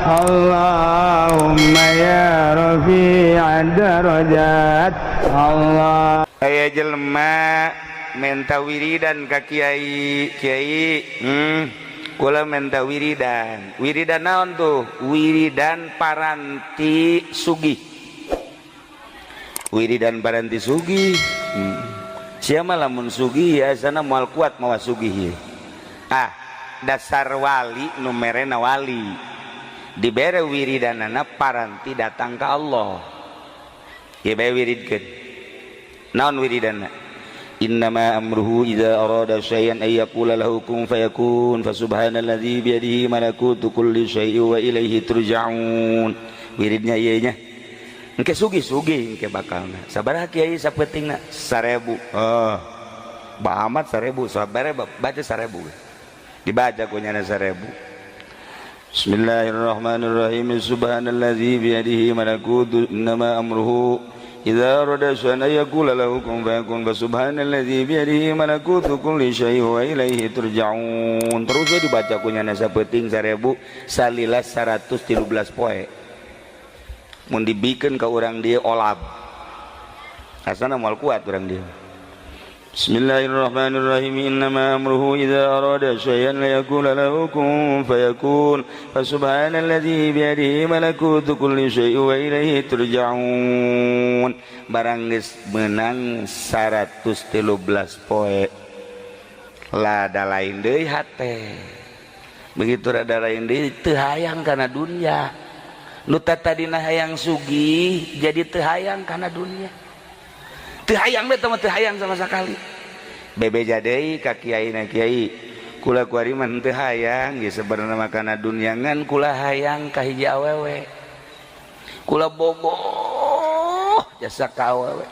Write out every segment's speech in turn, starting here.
Allahumma ya rafi'ad darajat Allah. Aya jelema menta wiridan ka kiai kula menta wiridan naon tuh wiridan paranti sugih siapa lamun sugih ya sana moal kuat mawa sugih dasar wali numerena wali dibere wiridanana paranti datang ke Allah ya bae wiridkeun naon wiridana innama amruhu idza arada syai'an ay yaqula lahu kun fayakun fasubhanalladzi biyadihi malakutu kulli syai'in wa ilaihi turja'un wiridnya ieu nya engke sugih-sugih engke bakalna sabaraha kiai sapentingna 1000 Ba Ahmad 1000 sabaraha baca 1000 dibaca kunyana 1000 Bismillahirrahmanirrahim subhanalladzi biyadihi malakutu innama amruhu idza arada syai'an yaqula lahu kun fayakun subhanalladzi biyadihi malakutu kulli syai'in wa ilaihi turja'un terus dibaca kunyana sapenting 1000 salila 113 poe mun dibikeun ka urang dieu olab asana moal kuat urang dieu Bismillahirrahmanirrahim innama amruhu idza arada syai'an yaqula lahu kun fayakun fasubhanalladzi biyadihi malakutu kulli syai'in wa ilaihi turja'un barang geus meunang 113 poe lada lain deui hate begitu rada lain deui teu hayang kana dunya nu tadina hayang sugih jadi teu hayang kana dunia teu hayang teh teu hayang sama sekali bebeja deui ka kiaina kiai kula kuari mah teu hayang ge sabarna mah kana dunia ngan kula hayang ka hiji awewe kula bogoh jasa ka awewe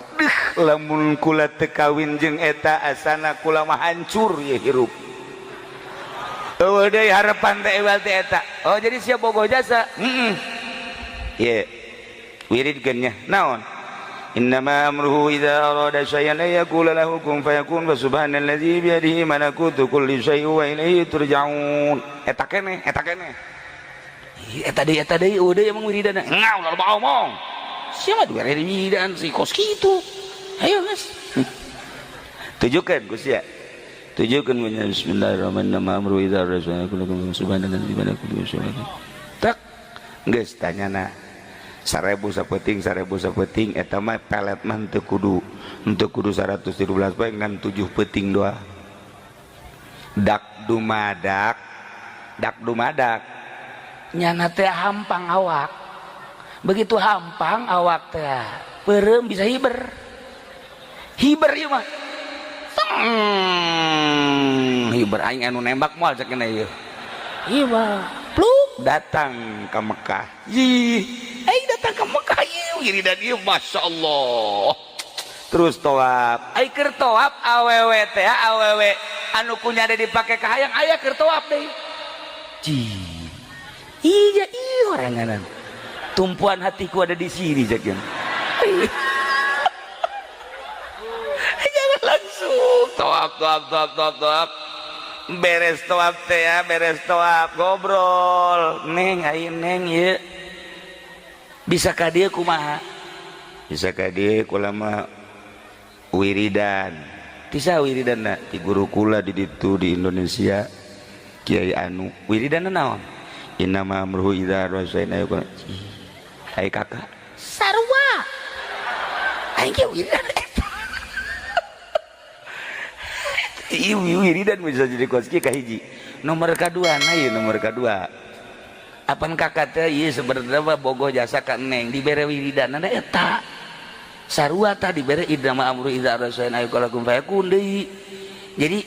lamun kula teu kawin jeung eta asana kula mah hancur ye hirup eueuh deui harapan teh ewal teh eta oh jadi sia bogoh jasa ya wiridkeun nya naon innama amruhu idza arada syai'an yaqula lahu kun fayakun subhanalladzi biyadihi malakutu kulli syai'in wa ilaihi turja'un eta keneh eta deui udah emang wiridana ngau loba omong sia mah dibere wiridan si kos kitu ayo geus tujukeun Gus ya tujukeun punya bismillahirrahmanirrahim amruhu idza arada syai'an yaqula lahu kun subhanalladzi biyadihi malakutu kulli syai'in tak geus tanyana 1000 sapeting eta mah pelet mah teu kudu 113 poe ngan 7 peuting doang dak dumadak nyana teh hampang awak begitu hampang awak teh peureum bisa hiber ieu mah hiber aing anu nembak moal cek kena ieu ieu mah pluk datang ke Mekah datang ke Mekah wiridan ieu masyaallah terus tawaf ai keur tawaf awewe teh awewe anu kunyade dipake ka hayang aya keur tawaf deui iya oranganan tumpuan hatiku ada di sini jakeun jangan langsung tawaf beres tawaf teh ya beres tawaf ngobrol neng ayeuna neng ieu bisa ka dieu kumaha bisa ka dieu kula mah wiridan tisa wiridanna ti guru kula di ditu di Indonesia Kiai Anu wiridanna naon innama amruhu idza arada syai'an yaqula hai kakak sarua aing ge wiridan wiridan bisa jadi koski ka hiji nomor kadua nah ieu nomor kadua apan kakak teh ieu sebenarnya mah bogoh jasa ka neng dibere wiridanana eta sarua tah dibere innama amruhu idza arada syai'an yaqula kun fayakun deui jadi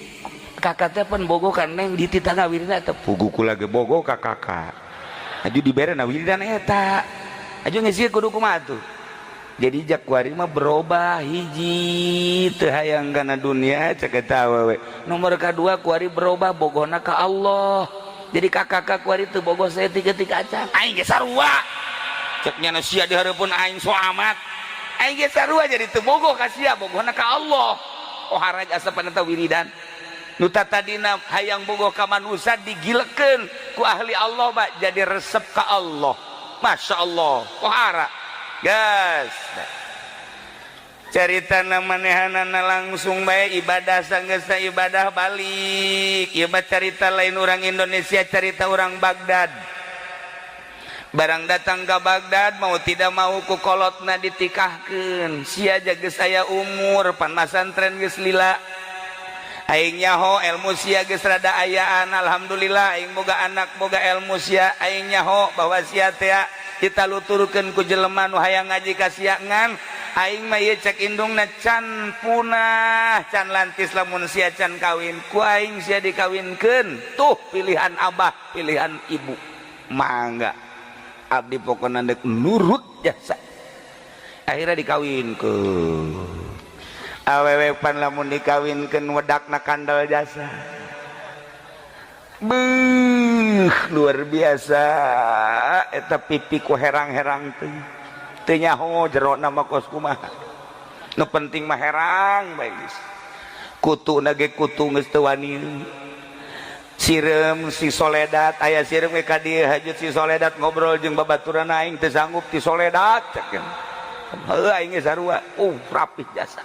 kakak teh pan bogoh ka neng di titangga wiridana eta pugu kula ge bogoh ka kakak aju dibere na wiridan eta aju geus ieu kudu kumaha tuh jadi jak kuari mah berubah hiji teu hayang kana dunia cek eta awewe nomor kadua kuari berubah bogohna ka Allah jadi kakak kuari teu bogoh saeutik-eutik acan aing ge sarua cek nya sia di hareupeun aing so amat aing ge sarua jadi teu bogoh ka sia bogohna ka Allah oh haraj asapan eta wiridan nu tadina hayang boga ka manusia digilekeun ku ahli Allah ba jadi resep ka Allah. Masya Allah pohara gas cerita manehanana langsung bae ibadah sanggesa ibadah balik ibadah cerita lain orang Indonesia cerita orang Baghdad barang datang ke Baghdad mau tidak mau ku kolotna ditikahkeun sia jaga saya umur pan masantren geus lila aing nyaho ilmu sia geus rada ayaan alhamdulillah aing boga anak boga ilmu sia aing nyaho bahwa sia teh kita luturkeun ku jelema nu hayang ngaji kasiangan aing mah ieu cek indungna can punah can lantis lamun sia can kawin ku aing sia dikawinkeun tuh pilihan abah pilihan ibu mangga abdi pokona deuk nurut jasa akhirnya dikawinkeun awewe pan lamun dikawinkeun wedakna kandal jasa luar biasa eta pipi ku herang-herang teu nyaho jero nama kos kumaha nu penting mah herang bae geus kutuna ge kutu geus teu wani sireum si Soledad aya sireum ge ka dieu hajut si Soledad ngobrol jeung babaturan aing teu sanggup ti Soledad cek heuh aing ge sarua rapih jasa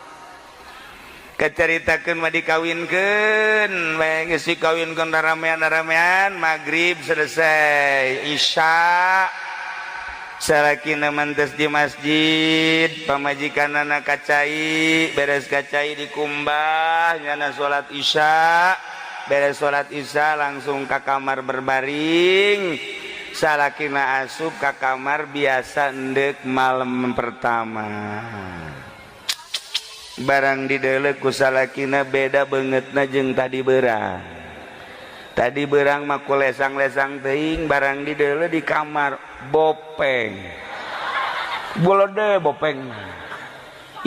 keceritakeun mah dikawinkeun bae geus dikawinkeun ramean maghrib selesai isya salakina mantes di masjid pamajikanana kacai beres kacai dikumbah nyana salat isya beres salat isya langsung ka kamar berbaring salakina asup ka kamar biasa endek malam pertama barang dideuleu ku salakina beda beungeutna jeung tadi beurang mah ku lesang-lesang teuing barang dideuleu di kamar bopeng bolode bopeng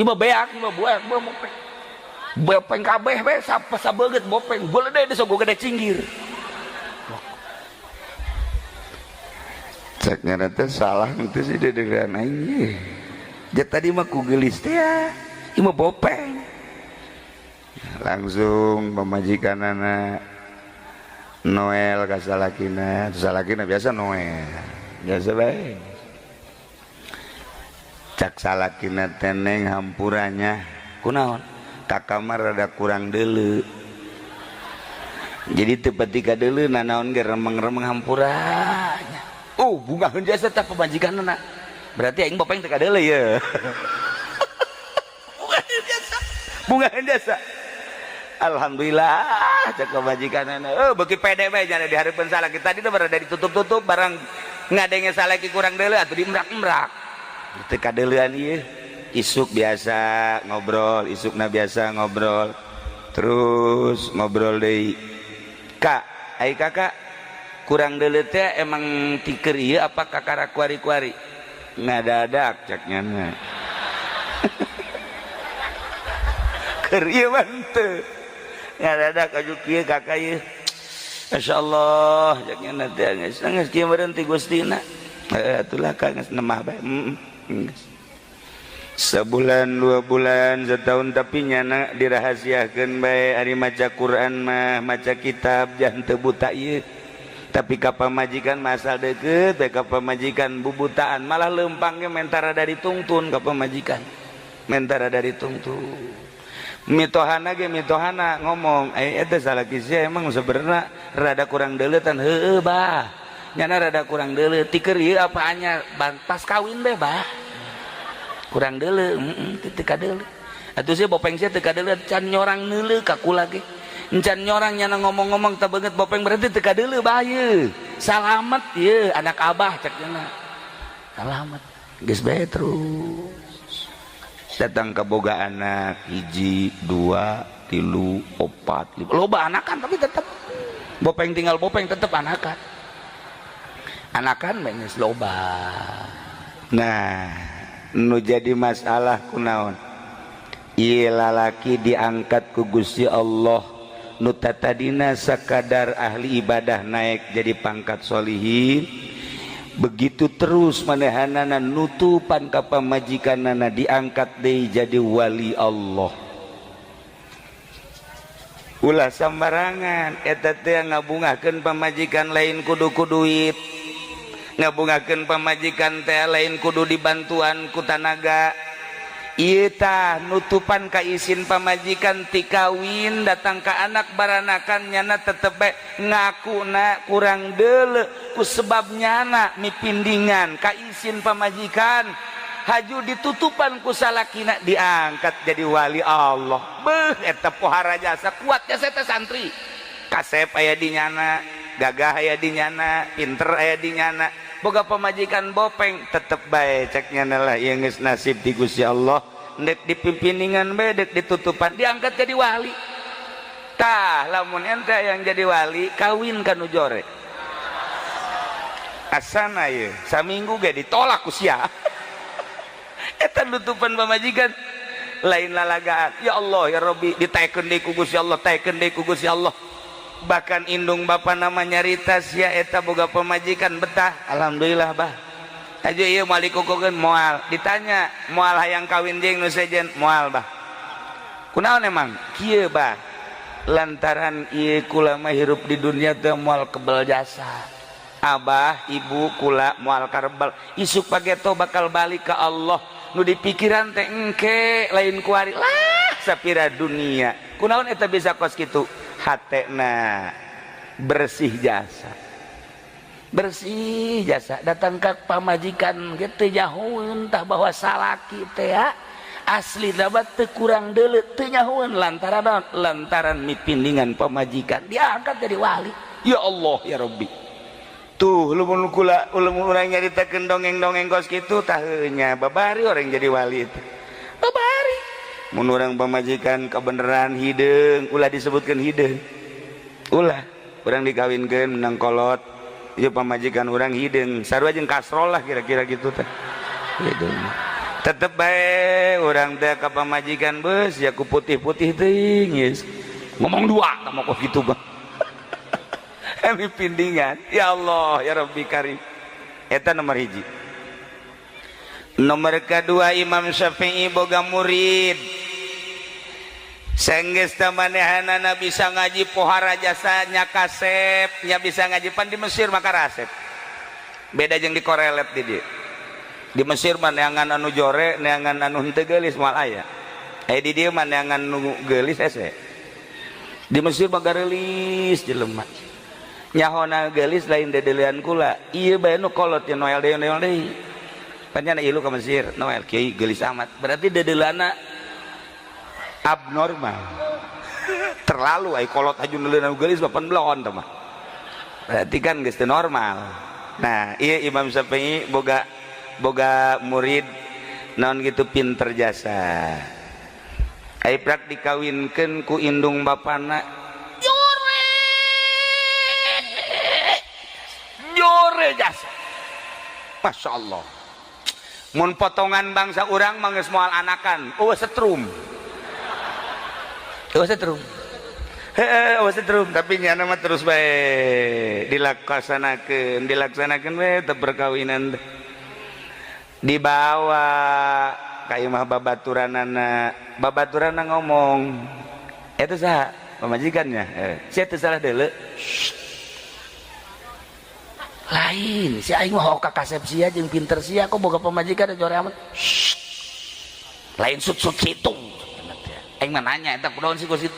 ieu beak ieu buek bopeng bopeng kabeh we sabeget bopeng bolode deus gede cinggir cek ngaran teh salah teh si dedegan aing ye ja tadi mah ku geulis teh ya ieu bopeng langsung pamajikanana Noel ka salakina biasa Noel biasa bae cak salakina teneng hampuranya kunaon ka kamar rada kurang deuleu jadi teu pati ka deuleu nanaon ge remeng-remeng hampuranya bungaheun jasa tah pamajikanna berarti aing bopeng teu ka deuleu ye bungaheun jasa alhamdulillah cek pamajikanna beuki pede bae nya di hareupeun salaki tadi teh berada ditutup-tutup barang ngadenge salaki kurang deuleu atuh dimrak-mrak teu ka deuleuan ieu isuk biasa ngobrol isukna biasa ngobrol terus ngobrol deui kak ai kakak kurang deuleu teh emang ti keur ieu apa kakara kuari-kuari ngadadak cek nyana keur ieu mah teu ngadadak aju kieu kakak ieu masyaallah cek nyana teh geus kieu meureun ti Gustina atulah ka geus nemah bae sebulan 2 bulan setahun tapi nyana dirahasiakeun bae ari maca Quran mah maca kitab jangan teu buta ieu tapi ka pamajikan masal deukeut bae ka pamajikan bubutaan malah leumpang ge mentara dari tungtun ka pamajikan mentara dari tungtun mitohana ge mitohana ngomong eta salaki sia emang sebenarnya rada kurang deuleu tan heueuh bah nyana rada kurang deuleu ti keur ieu apa anyar pas kawin bae bah kurang deuleu teu ka deuleu atuh sia bopeng sia teu ka deuleu can nyorang neuleu ka kula ge encan nyorang nyana ngomong-ngomong teu beungeut bopeng berarti teu ka deuleu bah ieu salamet ieu anak abah cek nyana salamet geus bae terus datang ke boga anak 1 2 3 4 5 loba anakan tapi tetep bopeng tinggal bopeng tetep anakan geus loba nah nu jadi masalah kunaon ieu lalaki diangkat ku Gusti Allah nu tadina sakadar ahli ibadah naik jadi pangkat sholihin begitu terus manehanana nutupan ka pamajikanana diangkat deui jadi wali Allah ulah sambarangan eta teh ngabungakeun pamajikan lain kudu ku duit, ngabungakeun pamajikan teh lain kudu dibantuan ku tanaga. Ieu tah nutupan ka isin pamajikan ti kawin datang ka anak baranakan nyana tetep bae ngakuna kurang deuleu ku sebab nyana mipindingan ka isin pamajikan haju ditutupan ku salakina diangkat jadi wali Allah. Beuh eta pohara jasa kuat jasa eta santri. Kasep aya di nyana, gagah aya di nyana, pinter aya di nyana. Boga pamajikan bopeng tetep bae cek nyana lah ieu geus nasib di Gusti Allah. Dek dipimpiningan bae dek ditutupan diangkat jadi wali. Tah lamun ente yang jadi wali kawin ka nu jore. Asana ieu saminggu ge ditolak ku sia. Eta nutupan pamajikan lain lalagaan. Ya Allah ya Rabbi ditaekeun deui ku Gusti Allah, taekeun deui ku Gusti Allah. Bahkan indung bapa nama nyarita sia eta boga pamajikan betah. Alhamdulillah bah. Aja ieu moal dikukukeun moal. Ditanya moal hayang kawin jeung nu sejen moal bah. Kunaon emang? Kieu bah. Lantaran ieu kula mah hirup di dunia teh moal kebal jasa. Abah, ibu kula moal karbal. Isuk pageto bakal balik ke Allah. Nu dipikiran teh engke lain kuari lah sapira dunia. Kunaon eta bisa kos kitu? Hatena bersih jasa, bersih jasa datang ke pamajikan gitu nyahueun tah bahwa salaki teh ya asli dapat teu kurang deuleu teu nyahueun lantaran mipindingan pamajikan diangkat jadi wali. Ya Allah ya Rabbi tuh lumun kula ulun urang nyaritakeun dongeng-dongeng kos kitu tah nya babari orang jadi wali itu babari. Mun urang pamajikan kebenaran hideung ulah disebutkeun hideung ulah urang dikawinkeun menang kolot ieu pamajikan urang hideung sarua jeung kasrol lah kira-kira gitu teh hideung tetep bae urang teh ka pamajikan beus ya ku putih-putih teuing geus ngomong dua tah kos kitu bang. Emi pindingan ya Allah ya Rabbi Karim eta nomor hiji. Nomor kedua Imam Syafi'i boga murid senggeus teh manehanana bisa ngaji pohara jasa nya kasep nya bisa ngaji pan di Mesir maka rasep beda jeung di korelet di dieu. Di Mesir mah neangan anu jore neangan anu henteu geulis moal aya di dieu mah neangan nu geulis hese. Di Mesir mah gareulis jelema nyahona geulis lain dedeulean kula ieu bae nu kolot nya noel deui panjana ilu ke Mesir noel kiai geulis amat berarti dedeulana abnormal terlalu ai kolot haju neuleun geulis 18 tah mah berarti kan geus teu normal. Nah ieu Imam Syafi'i boga murid naon gitu pinter jasa ai prak dikawinkeun ku indung bapana jore jasa Masya Allah. Mun potongan bangsa urang mah geus moal anakan eueuh setrum setrum tapi nyana mah terus bae dilaksanakeun bae teu perkawinan dibawa ka imah babaturanna ngomong eta saha pamajikannya sia teu salah deuleu lain si aing mah hoka kasep sia jeung pinter sia kok boga pamajikan jore amat lain sut-sut situng aing mah nanya eta kunaon sih ku situ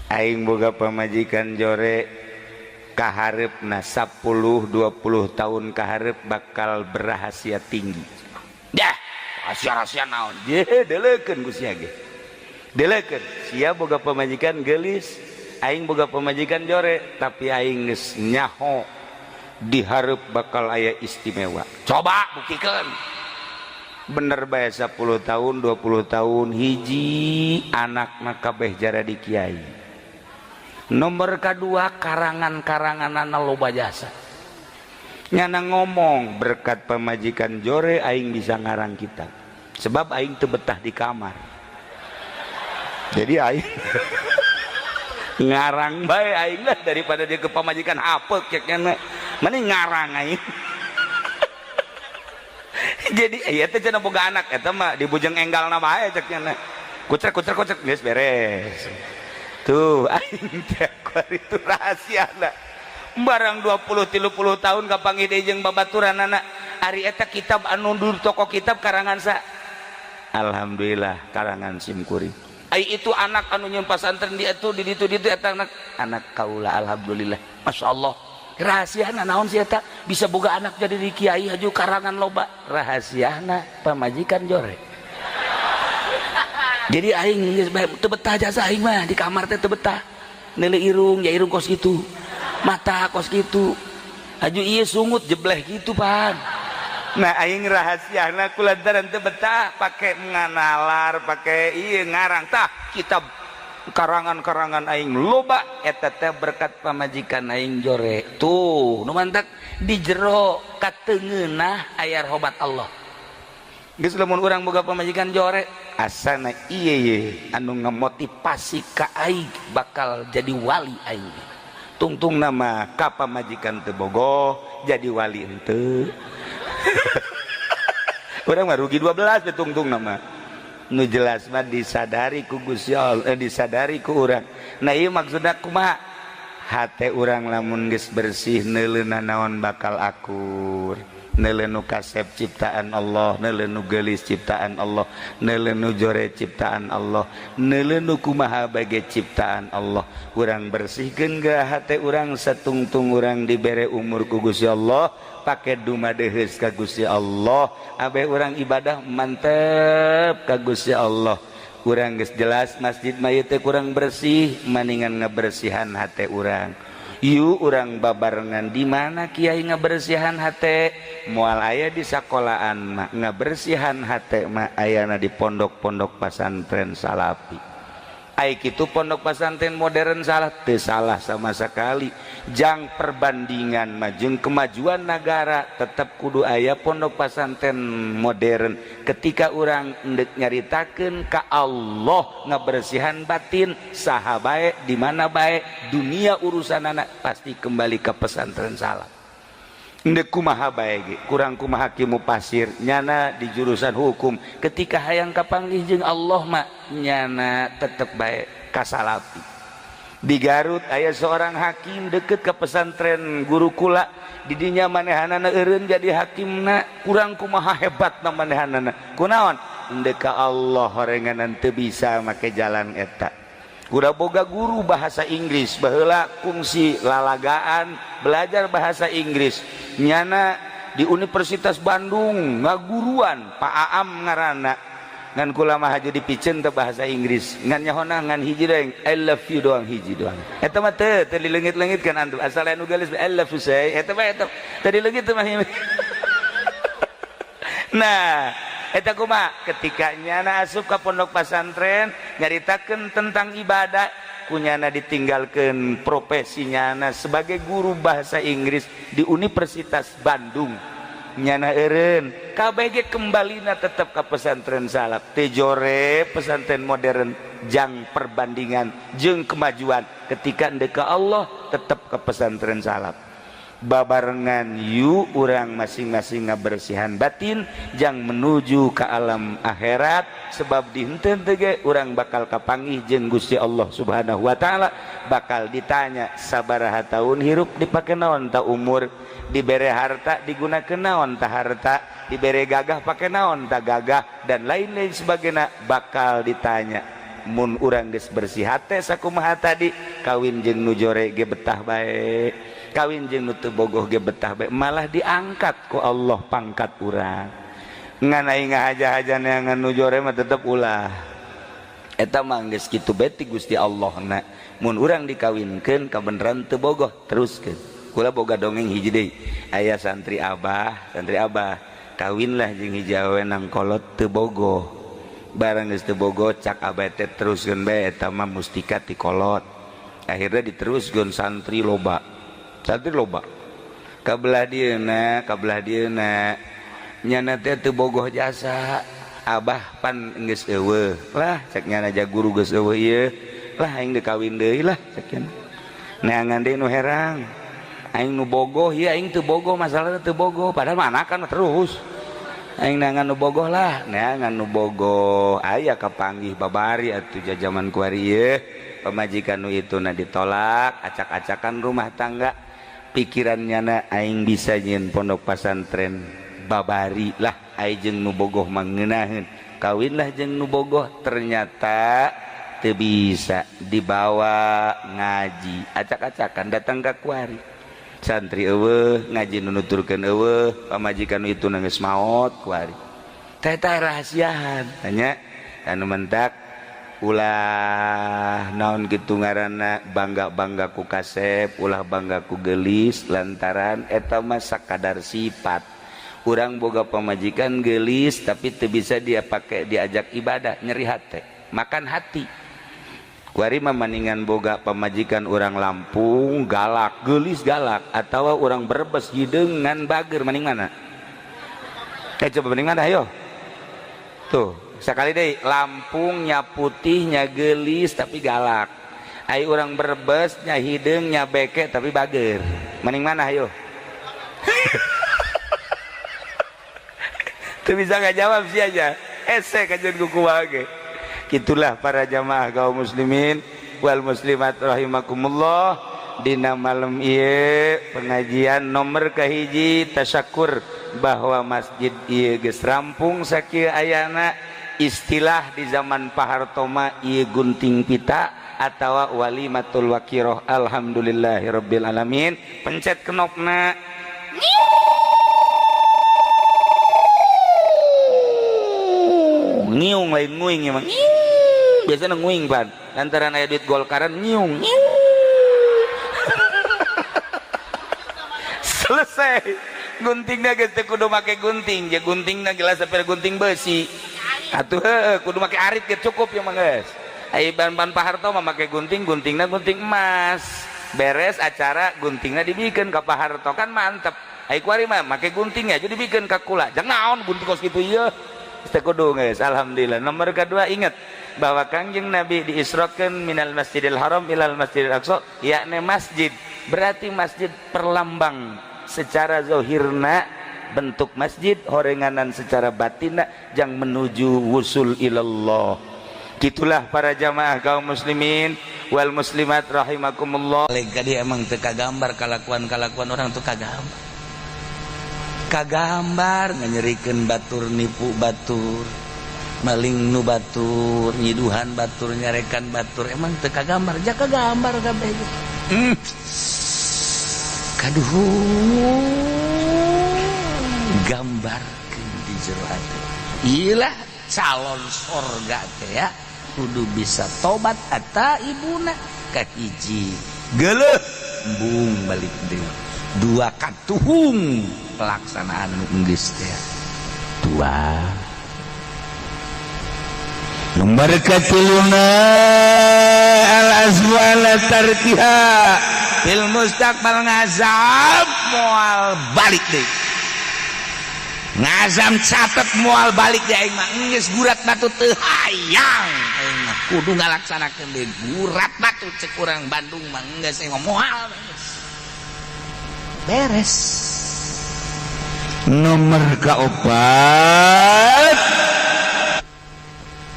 aing boga pamajikan jore kahareupna 10-20 tahun kahareup bakal berahasia tinggi dah rahasia naon ye deleukeun ku sia ge deleukeun sia boga pamajikan geulis aing boga pamajikan jore tapi aing geus nyaho dihareup bakal aya istimewa coba buktikeun bener bae 10 tahun 20 tahun hiji anakna kabeh jara di kiai. Nomor kedua karangan-karanganana loba jasa nyana ngomong berkat pamajikan jore aing bisa ngarang kitab sebab aing teu betah di kamar jadi aing ngarang bae aing lah daripada dia ke pamajikan hapeuk ceknya mending ngarang aing. Jadi ieu teh cenah boga anak eta mah di bujeng enggalna bae ceknya kucek geus beres. Tuh aing teh itu rahasia lah. Barang 20-30 tahun kapanggih deui jeung babaturanana ari eta kitab anu dur toko kitab karangan sa. Alhamdulillah karangan Simkuring. Ai itu anak anu nyeun pasantren dia tuh di ditu eta anak kaula alhamdulillah. Masyaallah. Rahasiana naon si eta bisa boga anak jadi di kiai haju karangan loba. Rahasiana pamajikan jore. Jadi aing geus teu betah jasa aing mah di kamar teh teu betah. Neule irung ya irung kos kitu. Mata kos gitu aju iya sungut jebleh gitu pan. Nah aing rahasiana kulantaran teu betah pake nganalar pake iya ngarang tah kitab karangan-karangan aing loba eta teh berkat pamajikan aing jore tuh nu mantak di jero kateungeunah aya rahmat Allah. Geus lamun urang boga pamajikan jore asana ieu ye anu ngamotivasi ka aing bakal jadi wali aing. Tungtung nama kapa majikan teu bogoh jadi wali henteu. Urang mah rugi 12 teh tungtung nama. Nu jelas mah disadari ku Gusti Allah, disadari ku urang. Nah ieu maksudna kumaha? Hate urang lamun geus bersih neuleuna naon bakal akur. Neuleu kasep ciptaan Allah, neuleu geulis ciptaan Allah, neuleu jore ciptaan Allah, neuleu kumaha bage ciptaan Allah. Urang bersihkeun ge hate urang satungtung urang dibere umur ku Gusti Allah, pake dumadeheus ka Gusti Allah, abe urang ibadah mantep ka Gusti Allah. Urang geus jelas masjid mah ieu teh kurang bersih, maningan ngabersihan hate urang. Yu urang babarengan di mana kiai ngabersihan hate moal aya di sakolahan mah ngabersihan hate mah ayana di pondok-pondok pesantren salafi. Ai kitu pondok pesantren modern salah teu salah sama sekali. Jang perbandingan mah jeung kemajuan negara tetap kudu aya pondok pesantren modern. Ketika urang endek nyaritakeun ka Allah ngabersihan batin saha bae di mana bae dunia urusanana pasti kembali ke pesantren salaf. Endek kumaha bae ge kurang kumaha kimu pasir nyana di jurusan hukum ketika hayang kapanggih jeung Allah mah nyana tetep bae ka salafi. Di Garut aya seorang hakim deket ke pesantren gurukula didinya manehanana eureun jadi hakimna kurang kumaha hebatna manehanana kunaon endek ka Allah horenganan teu bisa make jalan eta. Kuda boga guru bahasa Inggris baheula kungsi lalagaan belajar bahasa Inggris nyana di Universitas Bandung ngaguruan Pak Aam ngaranna ngan kula mah haja dipicen teh bahasa Inggris ngan nyahona ngan hiji doang I love you doang hiji doang eta mah teu dileungit-leungit kan antum asal anu geus I love you say eta mah eta teu dileungit teh mah. Nah eta kumaha ketika nyana asup ka pondok pesantren nyaritakeun tentang ibadah kunyana ditinggalkeun profesi nyana sebagai guru bahasa Inggris di Universitas Bandung nyana eureun kabeh ge kembalina tetep ka pesantren salaf teu jore pesantren modern jang perbandingan jeung kemajuan ketika endeu ka Allah tetep ka pesantren salaf. Babarengan yu urang masing-masing ngabersihan batin jang menuju ke alam akhirat sebab di henteu teh ge urang bakal kapanggih jeung Gusti Allah Subhanahu wa taala bakal ditanya sabaraha taun hirup dipake naon ta umur dibere harta digunakeun naon ta harta dibere gagah pake naon ta gagah dan lain-lain sebagainya bakal ditanya. Mun urang geus bersih hate sakumaha tadi kawin jeung nu jore ge betah bae kawin jeung nu teu bogoh ge betah bae malah diangkat ku Allah pangkat urang ngan aing ngahaja-hajana ngan nu jore mah tetep ulah eta mah geus kitu bae ti Gusti Allahna mun urang dikawinkeun kabeneran teu bogoh teruskeun kula boga dongeng hiji deui aya santri abah kawinlah jeung hiji awewe nang kolot teu bogoh barang geus teu bogoh cak abah teh teruskeun bae eta mah mustika ti kolot akhirnya diteruskeun santri loba kabelah dieuna nyana teh teu bogoh jasa abah pan geus eueuh lah cek nyana ja guru geus eueuh ieu lah aing teu kawin deui lah cek cenah neangan deui nu herang aing nu bogoh ieu aing teu bogoh masalahna teu bogoh padahal mah anakan terus aing nganu bogoh lah nganu bogoh aya kapanggih babari atuh jajaman kuari ieu pamajikan nu itu na ditolak acak-acakan rumah tangga pikirannya na aing bisa nyeun pondok pesantren babari lah aing jeung nu bogoh manggeunaheun kawin lah jeung nu bogoh ternyata teu bisa dibawa ngaji acak-acakan datang ka kuari santri eueuh ngaji nu nuturkeun eueuh pamajikan nu itu geus maot kuari teh rahasiaan nya anu mentak ulah naon kitu ngaranna bangga-bangga ku kasep ulah bangga ku geulis lantaran eta mah sakadar sifat urang boga pamajikan geulis tapi teu bisa dia pake diajak ibadah nyeri hate makan hati kuari mah maningan boga pamajikan orang Lampung galak geulis galak atawa orang Brebes hideung ngan bager maning mana coba maning mana ayo tuh sekali deh Lampung nya putih nya geulis tapi galak ai orang Brebes nya hideung nya beke tapi bager maning mana ayo tuh bisa ngajawab sih aja ese kajian kuku wage. Itulah para jamaah kaum muslimin wal muslimat rahimakumullah dina malam ieu pengajian nomor kahiji tasyakur bahwa masjid ieu geus rampung sakieu ayana istilah di zaman Pak Harto mah ieu gunting pita atawa walimatul waqiroh alhamdulillahirabbil alamin pencet knopna ngiung lain nguing emang biasanya nguing pan lantaran aya duit golkaran nyiung selesai guntingna geus teu kudu make gunting je guntingna geus saper gunting besi atuh kudu make arit ge cukup ya mah geus ai ban-ban Pak Harto mah make gunting guntingna gunting emas beres acara guntingna dibikeun ka Pak Harto kan mantep ai kuari mah make gunting aja dibikeun ka kula jang naon gunting kos kitu ieu teu kudu geus alhamdulillah. Nomor kedua ingat bahwa Kangjeng Nabi diisrokeun minal Masjidil Haram ilal Masjidil Aqsa yakni masjid berarti masjid perlambang secara zahirna bentuk masjid horenganan secara batinna yang menuju wusul ilallah. Gitulah para jamaah kaum muslimin wal muslimat rahimakumullah. Kadi emang teu kagambar kalakuan-kalakuan orang tuh kagambar nganyerikeun batur nipu batur maling nu batur nyiduhan batur nyarekan batur emang teu kagambar ja kagambar kabeh kaduhu gambarkeun di jero ati iyalah calon surga teh ya kudu bisa tobat eta ibuna kahiji geuleuh embung balik deui dua katuhung pelaksanaan geus teh dua nomor katiluna al azwala tarkiha fil mustaqbal ngazam moal balik deui ngazam catet moal balik deui aing mah geus gurat batu teu hayang aing mah kudu ngalaksanakeun deui gurat batu cek urang Bandung mah geus moal beres. Nomor kaopat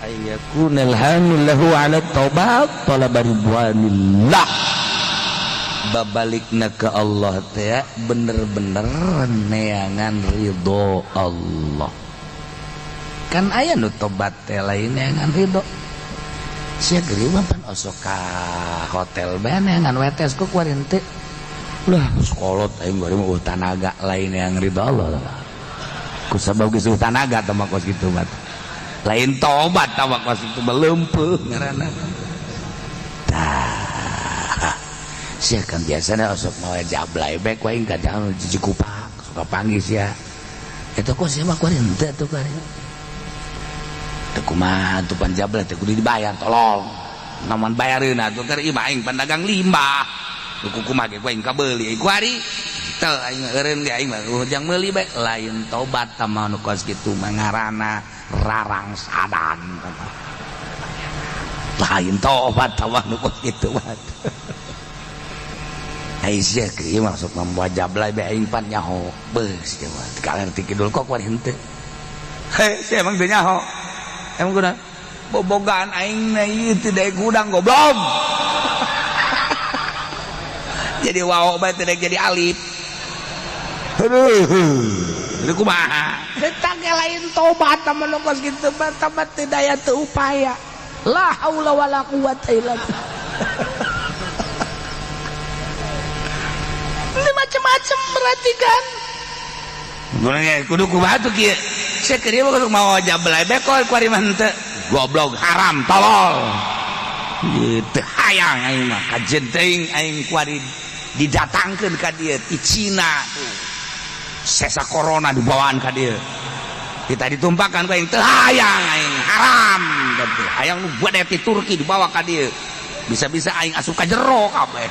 ayyakunal hamil lahu ala taubat talab ridwanillah babalikna ke Allah teh bener-bener neangan ridho Allah kan aya nu tobat teh lain neangan ridho sia geulieu pan osok ka hotel bae neangan wetes ku kuarin teh lah sekolot aing bari mah tanaga lain yang ridho Allah ku sabab geus tanaga teh mah kos kitu mah lain tobat tah kos kitu mah leumpeuh ngaranna tah sia kan biasana osok mawe jablay bae ku aing kadang jiji kupak suka panggil sia eta kos sia mah ku henteu tuh kari teu kumaha tuh pan jablay teh kudu dibayar tolong namun bayareun atuh kari imah aing pandagang limbah kuku mage ku aing kabeuli ku ari teu aing eureun ge aing mah jang meuli bae lain tobat tama nu kos kitu mah ngaranna rarangsadan lain tobat tama nu kos kitu mah ai sia kieu maksud membuat jablay bae aing pan nyaho beus kieu mah kaler ti kidul kok kuari henteu emang teu nyaho emang kunaon bobogan aing na ieu teu daek gudang goblok jadi wao bae teu daek jadi alif aduh kumaha eta ge lain tobat mun kos kitu tobat teu daya teu upaya la haula wala quwata illa billah ini macam-macam perhatikan kudu kumaha tuh kieu saya keur ieu mau jablay bekol ku ari mah henteu goblok haram tolol teu hayang aing mah kajen teuing aing ku ari didatangkeun ka dieu ti Cina tuh sesa corona dibawaan ka dieu kita ditumpahkan ku aing teu hayang aing haram dan teu hayang nu buat ti Turki dibawa ka dieu bisa-bisa aing asup ka jero kabeh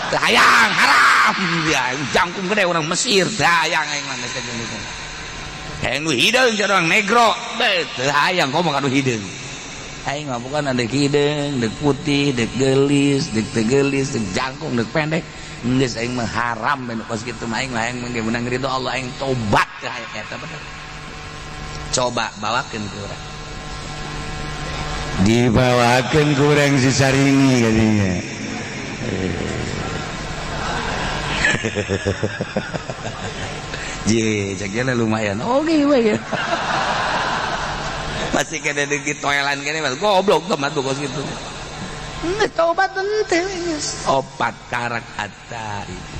teu hayang haram ya jangkung gede orang Mesir teu hayang aing mah teh gitu hayang nu hideung jeung orang negro teu hayang ngomong anu hideung aing mah bukan ada hideung deuk putih deuk geulis deuk teu geulis deuk jangkung deuk pendek geus aing mah haram ben pas kitu mah aing mah aing menang ridho Allah aing tobat ka eta bener coba bawakeun ke urang dibawakeun ke urang si Sarini katanya je caknya lumayan oke we masih kena di toilan kene mas goblok tomat bokos gitu tobat teu opat karak hatta itu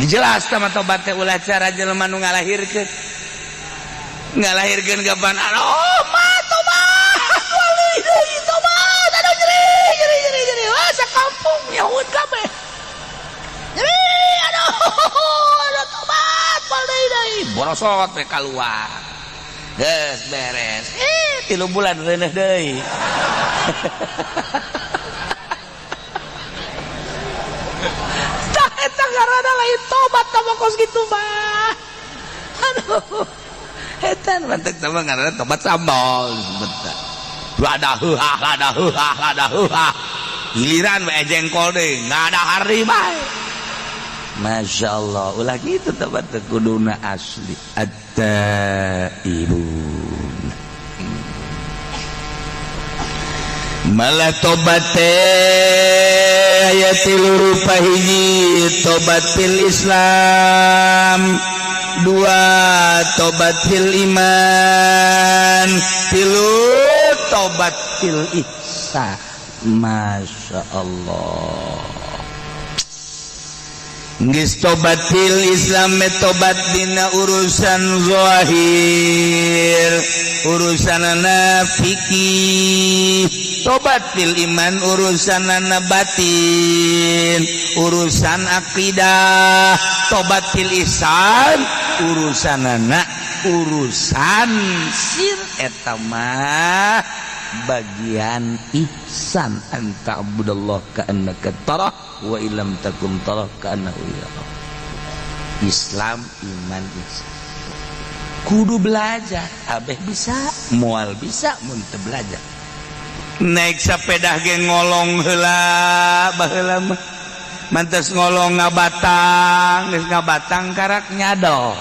ini jelas sama tobat teh ulah cara jelema nu ngalahirkeun kapan oh mah tobat wali deui tobat aduh nyeri wah sakampung nyaut kabeh nyeri aduh tobat wali deui borosot we kaluar geus beres 3 bulan reuneuh deui tah eta ngaranna lain tobat tambah kos kitu mah aduh eta mantek tambah ngaranna tobat sambal sebentar lada giliran we jengkol deui ngada hari bae Masya Allah ulah gitu tobat kuduna asli at-taibun malah tobat teh aya 3 rupa hiji tobat fil Islam 2 tobat fil iman 3 tobat fil ihsan Masya Allah geus tobat fil Islam tobat dina urusan zahir urusanana fikih tobat fil iman urusanana batin urusan akidah tobat fil ihsan urusanana urusan sir eta mah bagian ihsan anta abudallah ka'annaka tarah wa illam takum tarah ka'annahu yarah Islam iman ihsan kudu belajar abeh bisa moal bisa mun teu belajar naik sepeda ge ngolong heula baheula mah mantes ngolong ngabatang geus ngabatang karak nyadol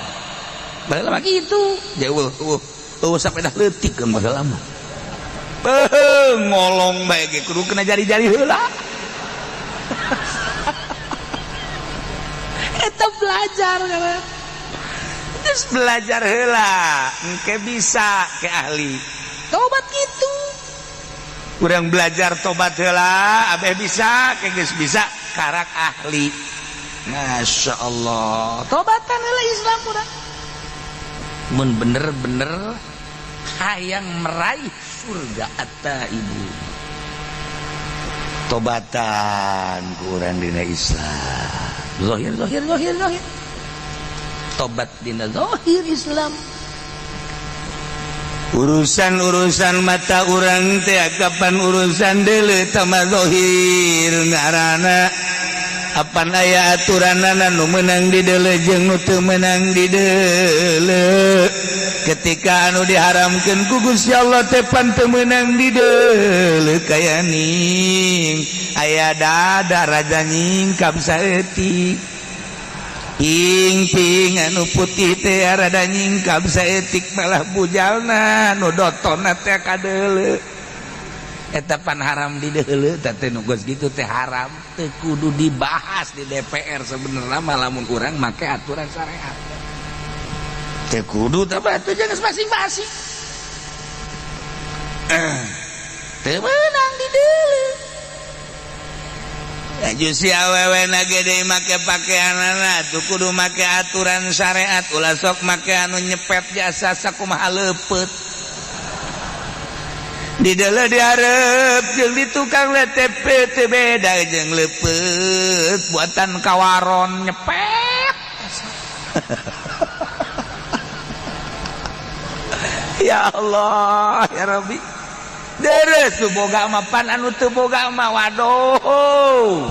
baheula mah kitu jauh sepeda leutik kan baheula mah ngolong bae ge kudu kena jari-jari heula eta belajar kan terus belajar heula engke bisa ke ahli tobat gitu urang belajar tobat heula abeh bisa ke geus bisa karak ahli Masya Allah tobatan heula Islam urang mun bener-bener hayang meraih surga at-taibu tobatan kurang dina Islam zahir tobat dina zahir Islam urusan mata urang teh kapan urusan deuleu tama zahir ngaranna apan aya aturanana nu meunang di deuleu jeung nu teu meunang di deuleu ketika anu diharamkeun ku Gusti Allah teh pan teu meunang di deuleu kaya ning aya dada raja nyingkap saeutik ping anu putih teh rada nyingkap saeutik malah bujalna nu dotonna teh kadeuleu eta pan haram di deuleu teh nu geus kitu teh haram teu kudu dibahas di DPR sebenarnya mah lamun urang make aturan syariat teu kudu tapi atuh geus masing-masing teu meunang di deuleu Jusi awewe na gede make pakaianana tuh kudu make aturan syariat ulah sok make anu nyepet jasa sakumaha leupeut di deuleu dihareup jeung di tukang LTP teu beda jeung leupeut buatan kawaron nyepet ya Allah ya Rabbi deres tuh boga mah pan anu teu boga mah waduh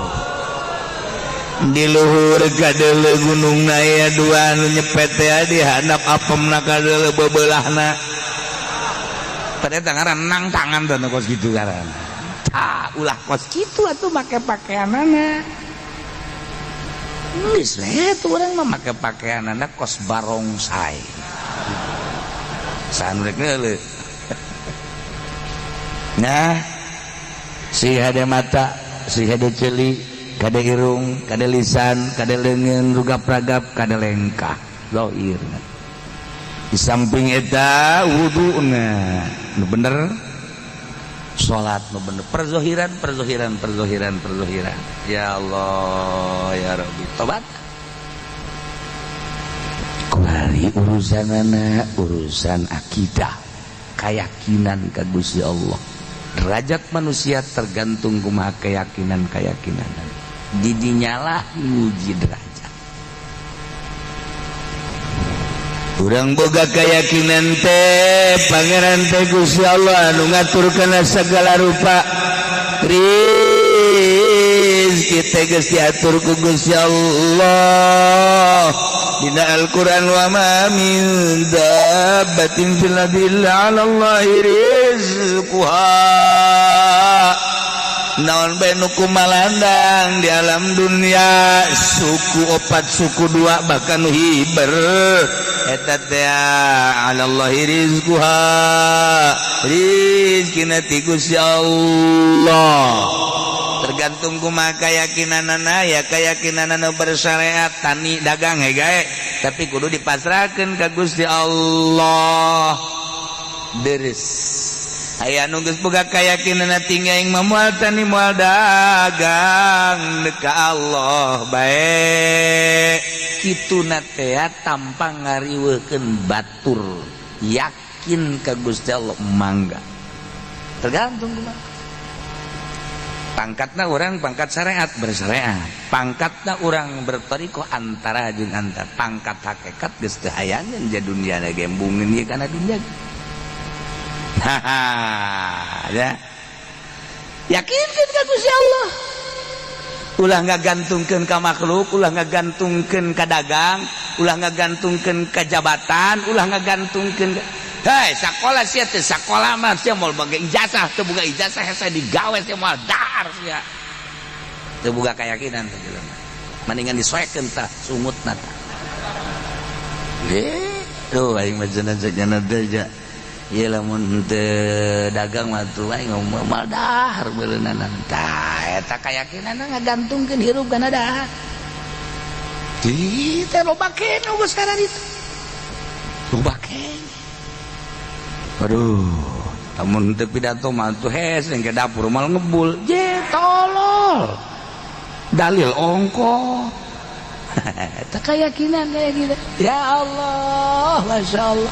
di luhur kadeuleu gunungna aya dua anu nyepet teh di handap apemna kadeuleu bebeulahna pada ngaran tangan teh kos kitu ngaran tah ulah kos kitu atuh make pakaianana geus we tuh urang mah make pakaianana kos barongsai sanu rek leuleuh. Nah, si hade mata, si hade celi, kade irung, kade lisan, kade leungeun, rugap-ragap, kade lengkah, zahir. Di samping eta wuduna, nu bener, salat nu bener, perzohiran. Ya Allah, ya Rabbi, tobat. Kuari urusanana, urusan akidah, keyakinan ka Gusti Allah. Derajat manusia tergantung kumaha keyakinan didinyalah nguji derajat urang boga keyakinan teh pangeran teh Gusti Allah anu ngaturkeun segala rupa rizki teh geus diatur ku Gusti Allah dina Al-Quran wa ma min dabbatin fil ardi illa 'ala Allahi rizquha naon bae nu kumalandang di alam dunia suku 4 suku 2 bahkan nu hiber eta teh 'ala Allahi rizquha rizkina ti Gusti Allah tergantung kumaha keyakinanana ya keyakinanana bersyariat tani dagang gae tapi kudu dipasrahkeun ka Gusti Allah deres aya anu geus boga keyakinanna tinggal aing moal tani moal dagang ka Allah bae kituna teh tanpa ngariweukeun batur yakin ka Gusti Allah mangga tergantung kumaha pangkatna orang pangkat syariat bersyariat pangkatna orang bertoriko antara jeung antar pangkat hakikat geus teu hayangeun ja dunia na gembungeun ieu kana dunia ya yakinkeun ka Gusti Allah ulah ngagantungkeun ka makhluk ulah ngagantungkeun ka dagang ulah ngagantungkeun ka jabatan ulah ngagantungkeun hei sakola sia teh sakola mah sia moal boga ijazah teu boga ijazah hese digawe sia moal dahar sia teu boga keyakinan teh jelema mendingan disoekeun tah sumutna tah tuh aing mah jenazah teh ieu lamun teu dagang mah tuh aing ngomong moal dahar beuleunan tah eta keyakinanna ngagantungkeun hirup kana dahar di teh loba kene geus kana ditu loba kene. Aduh, namun teu pidato mah tuh hese ke dapur mal ngebul. Je tolol. Dalil ongko. Teu keyakinan kayak gitu. Ya Allah, Masya Allah.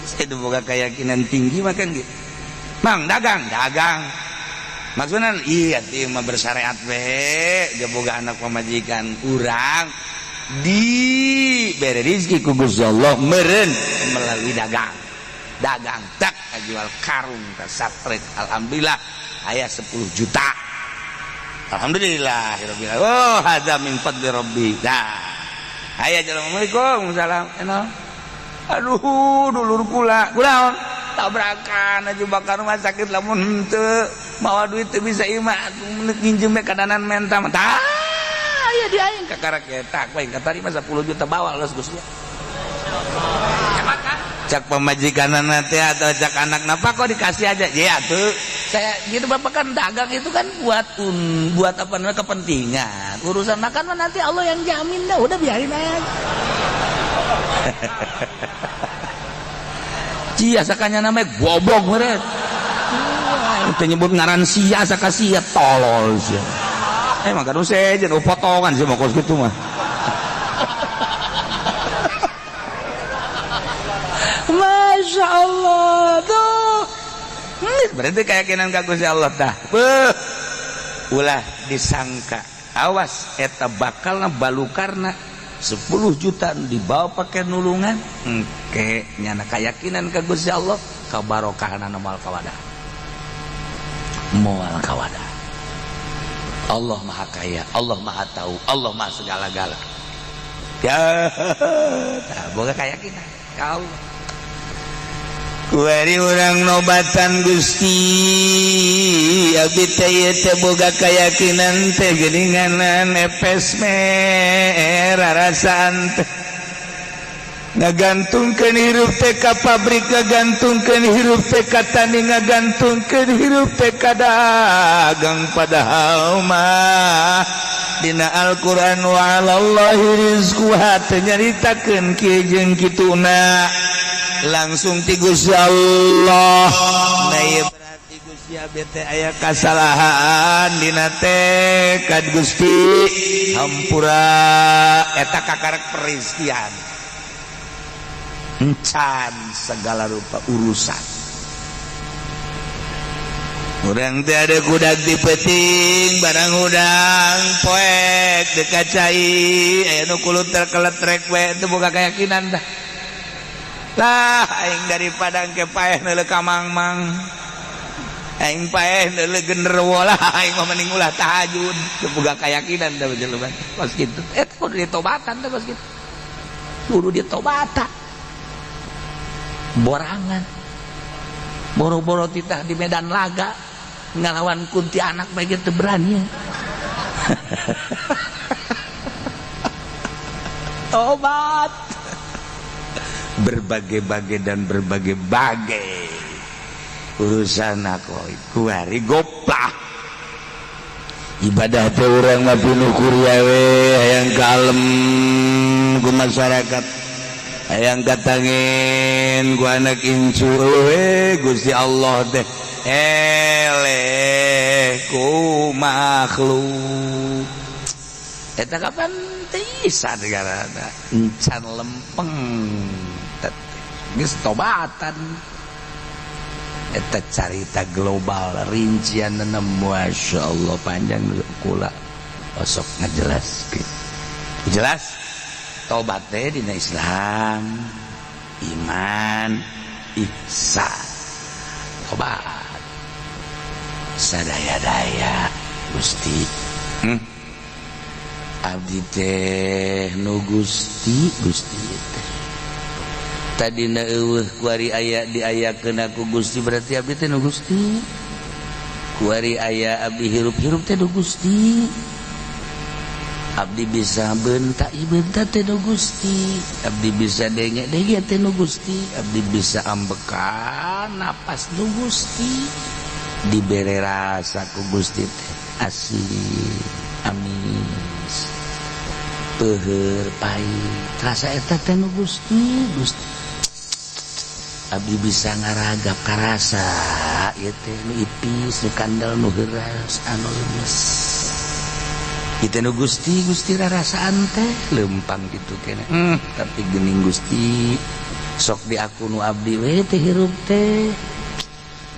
Saya boga keyakinan tinggi mah kan gitu. Mang dagang. Maksudna iya teh mah bersyariat we, dia boga anak pamajikan urang diberi rezeki ku Gusti Allah meureun melalui dagang tak jual karung ke satrek alhamdulillah aya 10 juta alhamdulillah oh hadza min fadli rabbi dah aya assalamualaikum salam aduh dulur kula tabrakan aja bakar rumah sakit lamun henteu mawa duit teu bisa imah nginjem kadanan menta tah aya di aing kakarak eta bae katarima 10 juta bawa geus Gusti cak pemajikanana teh atau cak anakna apa kok dikasih aja ya tuh saya gitu bapak kan dagang itu kan buat apa namanya kepentingan urusan makan mah nanti Allah yang jamin dah udah biarin aja cia sakanya namanya goblok meureun teu nyebut ngaran sia saka sia tolol sia emang kan sejen potongan sih mau kos gitu mah Masya Allah tuh berarti keyakinan ka Gusti Allah tah ulah disangka awas eta bakalna balukarna 10 juta dibawa pakai nulungan engke nyana keyakinan ka Gusti Allah kabarokahna moal kawadah moal kawadah Allah maha kaya Allah maha tahu Allah maha segala-gala ya tah boga keyakinan ka Allah kuari urang nobatan Gusti abdi teh teh boga keyakinan teh geuninganan epes rarasaan teh ngagantungkeun hirup teh ka pabrik ngagantungkeun hirup teh ka tani ngagantungkeun hirup teh ka dagang padahal mah dina Al-Qur'an wa 'alallahi rizquha teh nyaritakeun kieu jeung kituna langsung ti Gusti Allah nah berarti Gusti abdi teh aya kasalahan dina teh ka Gusti hampura eta kakarak perizkian encan segala rupa urusan urang teh ada kudak di peting barang udang poek dekat cai aya nu kulut terkeletrek we teu boga keyakinan dah lah aing daripada engke paeh neuleuh ka mangmang aing paeh neuleuh genderuwo lah aing mah mending ulah tahajud teu boga keyakinan da jelema pas kitu kudu ditobatan teh pas kitu kudu ditobatan borangan boro-boro titah di medan laga ngalawan kunti anak bae teu berani tobat berbagai-bagai dan berbagai-bagai urusan aku kuari goplah ibadah teh urang mah pinuh kuria we hayang kalem ku masyarakat hayang katangin ku anak incu we Gusti Allah teh eleh ku makhluk eta kapan tisa negarana encan lempeng geus tobatan eta carita global rincianna Masya Allah panjang kula osok ngajelaskeun jelas tobat teh dina Islam iman ihsan tobat sadaya-daya Gusti abdi teh nu Gusti teh tadina eueuh kuari aya diayakeun aku Gusti berarti abdi teh nu Gusti kuari aya abdi hirup-hirup teh nu Gusti abdi bisa bentak ibentak teh nu Gusti abdi bisa denge-denge teh nu Gusti abdi bisa ambekan napas nu Gusti dibere rasa ku Gusti teh asih amis peuheur pahit rasa eta teh nu Gusti abdi bisa ngaragap ka rasa ieu teh nu ipis nu kandel nu heuras anu lemes ieu nu Gusti rarasaan teh lempang kitu keneh tapi geuning Gusti sok di aku nu abdi we teh hirup teh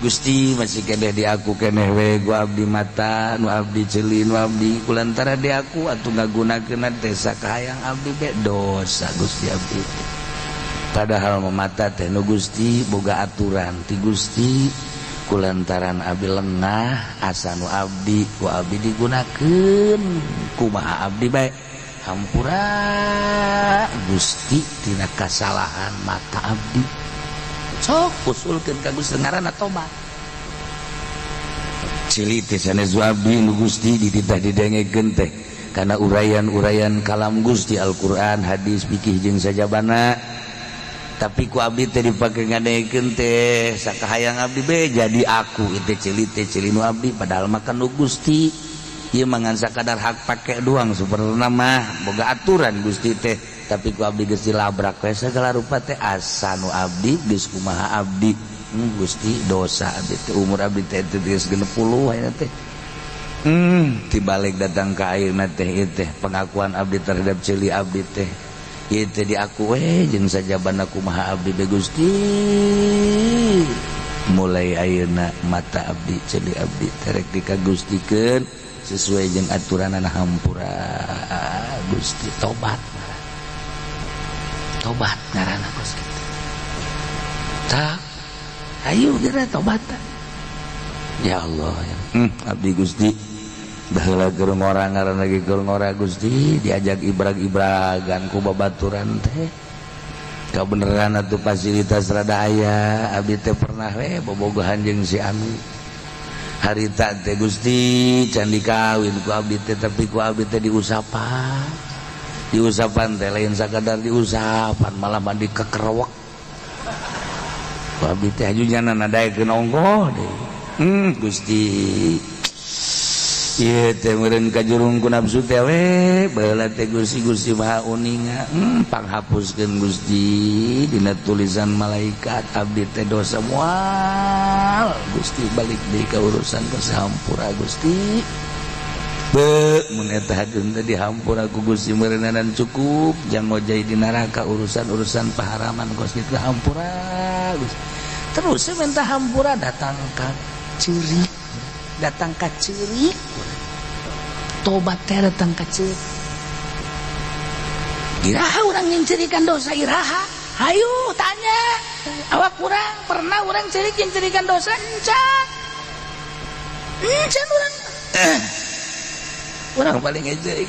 Gusti masih keneh di aku keneh we gua abdi mata nu abdi ceuli nu abdi kulantara di aku atuh ngagunakeun teh sakahayang abdi be dosa Gusti abdi padahal mata teh nu Gusti boga aturan ti Gusti kulantaran abdi lengah asa nu abdi ku abdi digunakeun kumaha abdi bae hampura Gusti tina kasalahan mata abdi sok usulkeun ka Gusti ngaranna tobat cilik teh sanes abdi nu Gusti dititah didengekeun teh karena uraian-uraian kalam Gusti Al-Qur'an, hadis, fikih jeung sajabana. Tapi ku abdi teh dipake ngadekeun teh sakahayang abdi be jadi aku teh cili nu abdi padahal makan nu Gusti. Ieu mangan sakadar hak pake doang saperna mah boga aturan Gusti teh. Tapi ku abdi geus dilabrak we segala rupa teh asa nu abdi geus kumaha abdi. Gusti dosa abdi teh umur abdi teh geus 60 aya teh. Tibalik datang ke ayeuna teh ieu teh pengakuan abdi terhadap cili abdi teh ieu teh diaku we jeung sajabana kumaha abdi be Gusti. Mulai ayeuna mata abdi cili abdi terek dikagustikeun sesuai jeung aturanana hampura Gusti. Tobat ngaranna kos kitu tak ayo geura tobat ya Allah ya. Abdi Gusti baheula keur ngora ngaranna ge keur ngora Gusti diajak ibrag-ibragan ku babaturan teh kabeneran atuh fasilitas rada aya. Abdi teh pernah we bobogohan jeung si Ami harita teh Gusti can dikawin ku abdi teh tapi ku abdi teh diusapan teh lain sakadar diusapan malah mandi kekerewek ku abdi teh hajunya nadaekeun ongkoh deui. Gusti ieu teh meureun ka jurung ku nafsu teh we baheula teh Gusti Maha Uninga panghapuskeun Gusti dina tulisan malaikat abdi teh dosa moal Gusti balik deui ka urusan kasahampura Gusti be mun eta hadeun teh dihampura ku Gusti meureunana cukup jang ngojai di neraka urusan-urusan paharaman Gusti teh hampura Gusti. Terus minta hampura datang ka ceurik tobat teh datang ka ceurik iraha urang yang cerikan dosa iraha hayu tanya awak urang pernah urang ceurik yang cerikan dosa encan urang paling ngecerik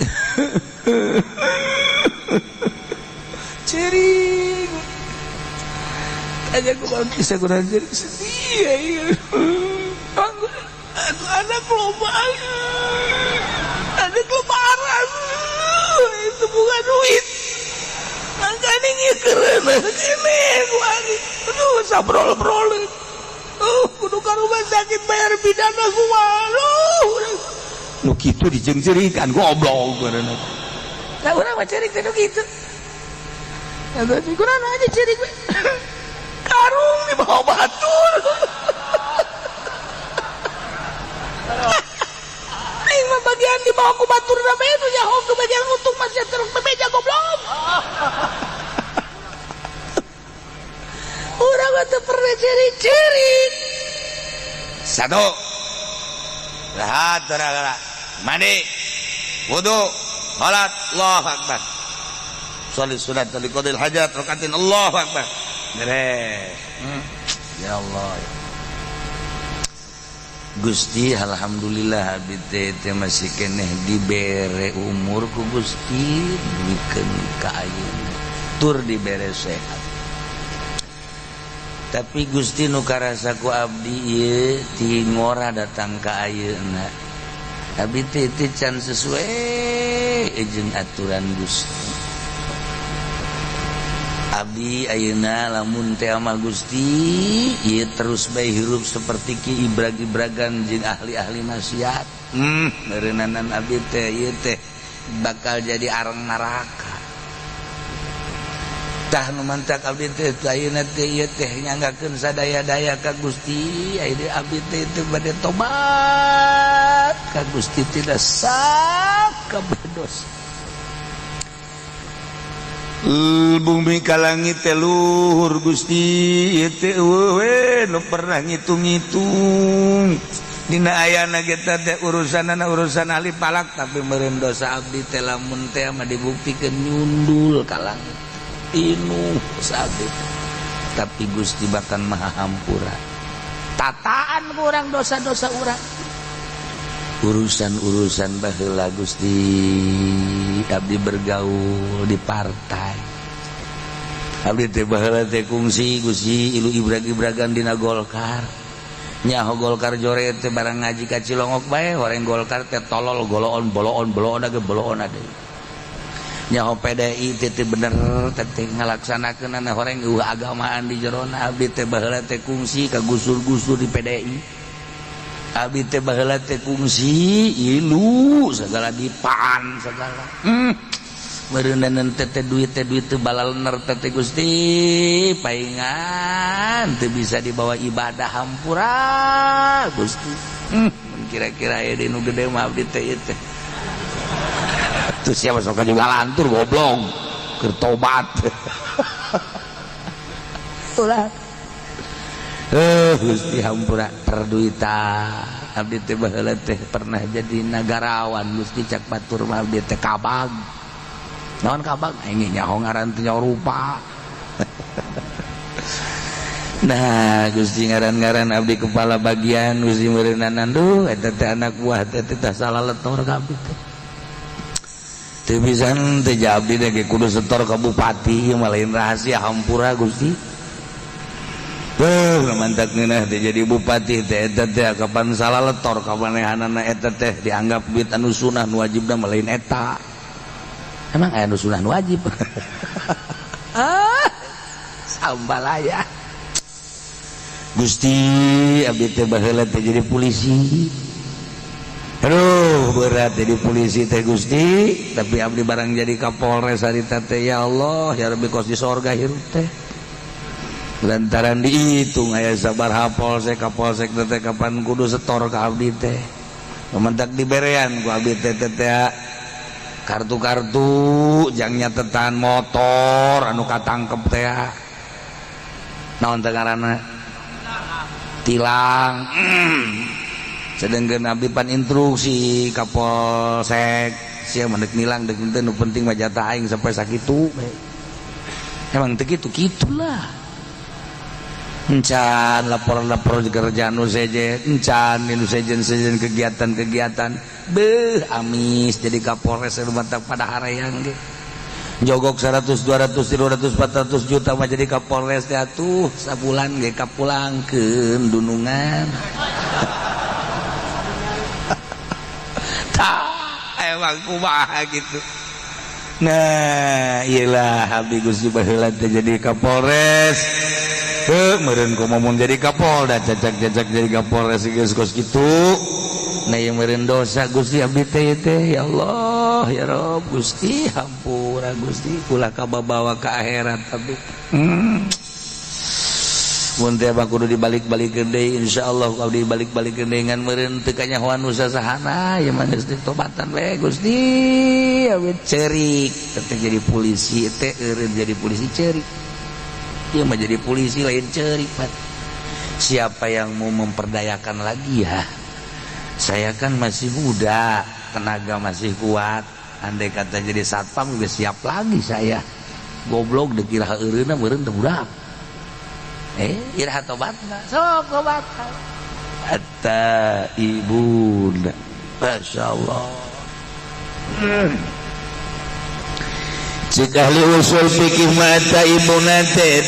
ceurik aja ku bisa kurang ceurik sedih ada kelomaan itu bukan duit makanya ngikeren ini aduh sabrol-brol kudu ka rumah sakit bayar pidana gua nu kitu dijengcerikan goblok karena lah urang mah cerik teh kitu ada kurang aja cerik karung di bawah batur aing mah bagian di bawah ku batur na bedu nya hong ke bagian untung masih terus bebeja goblok. Urang teh pernah ciri-ciri. Satu. Rahat gara-gara mandi. Wudu, salat, Allahu Akbar. Shalat sunat li qadil hajat rakaatin Allahu Akbar. Beres. Ya Allah. Gusti alhamdulillah abdi teh masih keneh dibere umur ku Gusti dikeun ka ayeuna tur dibere sehat. Tapi Gusti nu karasa ku abdi ieu ti ngora datang ka ayeuna abdi teh can sesuai jeung aturan Gusti. Abdi ayeuna lamun teh amal Gusti ieu terus bae hirup seperti ki ibrag-ibragan jeung ahli-ahli maksiat. Meureunnanan abdi teh ieu teh bakal jadi areng neraka. Tah nu mantak abdi teh ayeuna teh ieu teh nyanggakeun sadaya-daya ka Gusti, ayeuna abdi teh bade tobat ka Gusti tidak sak kabeh dosa. Bumi ka langit teh luhur Gusti ieu teh we nu pernah ngitung-ngitung dina ayana kita teh urusanana urusan ahli palak tapi meureun dosa abdi teh lamun teh mah dibuktikeun nyundul ka langit inu abdi tapi Gusti bahkan Maha Hampura tataan ku urang dosa-dosa urang urusan-urusan baheula Gusti abdi bergaul di partai abdi teh baheula teh kungsi Gusti ilu ibrag-ibragan dina Golkar nyaho Golkar joret teh barang ngaji ka Cilongok bae horeng Golkar teh tolol goloon boloon age boloon ade nyaho PDI teh bener teh ngalaksanakeun horeng agamaan di jerona abdi teh baheula teh kungsi ka gusur-gusur di PDI abdi teh baheula teh kungsi ilu segala dipaan segala meureuneuneun teh duit teh balalener teh Gusti paingan teu bisa dibawa ibadah hampura Gusti kira-kira aya di nu gede mah abdi teh ieu teh tuh siapa sok juga lantur goblok keur tobat ulah Gusti hampura terduita abdi teh baheula teh pernah jadi nagarawan Gusti cak batur mah abdi teh kabag naon kabag ini nyaho ngaran teh rupa nah Gusti ngaran-ngaran abdi kepala bagian Gusti meureunanan duh eta teh anak buah teh tah salah letor ka abdi teh teu pisan teh abdi teh kudu setor ka bupati mah lain rahasia hampura Gusti mantak ngeunah teh jadi bupati teh eta teh kapan salah letor ka manehanana eta teh dianggap duit anu sunah nu wajibna mah lain eta emang aya nu sunah nu wajib sambalaya Gusti abdi teh baheula teh jadi polisi aduh berat jadi polisi teh Gusti tapi abdi barang jadi Kapolres harita teh ya Allah ya Rabbi kos di sorga hirup teh lantaran dihitung aya sabaraha polsek kapolsek teh kapan kudu setor ka abdi teh mentak diberean ku abdi teh kartu-kartu jang nyatetan motor anu katangkep teh naon teh ngaranna tilang sedengkeun abdi pan instruksi kapolsek sia mendek nilang deuk teh nu penting mah jatah aing sampai sakitu emang teh kitu-kitulah encan lapor-lapor kerjaan nu seje encan nu sejen kegiatan-kegiatan beuh amis jadi Kapolres mantap pada harayang ge jogok 100 200 300 400 juta mah jadi Kapolres teh atuh sabulan ge kapulangkeun dunungan tah emang kumaha gitu nah iyalah abdi Gusti baheula teh jadi Kapolres meureun kumaha mun jadi Kapolda cacak-cacak jadi Kapolres geus kos kitu nah yang meureun dosa Gusti abdi teh ya Allah ya Rabb Gusti hampura Gusti ulah kabawa ka akhirat tapi mun teh mah kudu dibalik-balikeun deui insyaallah abdi dibalik-balikeun deui ngan meureun teu kanyahoan nu sasahana ya mah geus ditobatan we Gusti abdi ceurik teh jadi polisi teh eureun jadi polisi ceurik ieu mah jadi polisi lain ceurik Pak siapa yang mau memperdayakan lagi ya saya kan masih muda tenaga masih kuat andai kata jadi satpam juga siap lagi saya goblok dikira eureunna meureun teu budak iraha tobatna sok tobat hatta ibunda masyaallah cik ahli usul fikih mata ibuna teh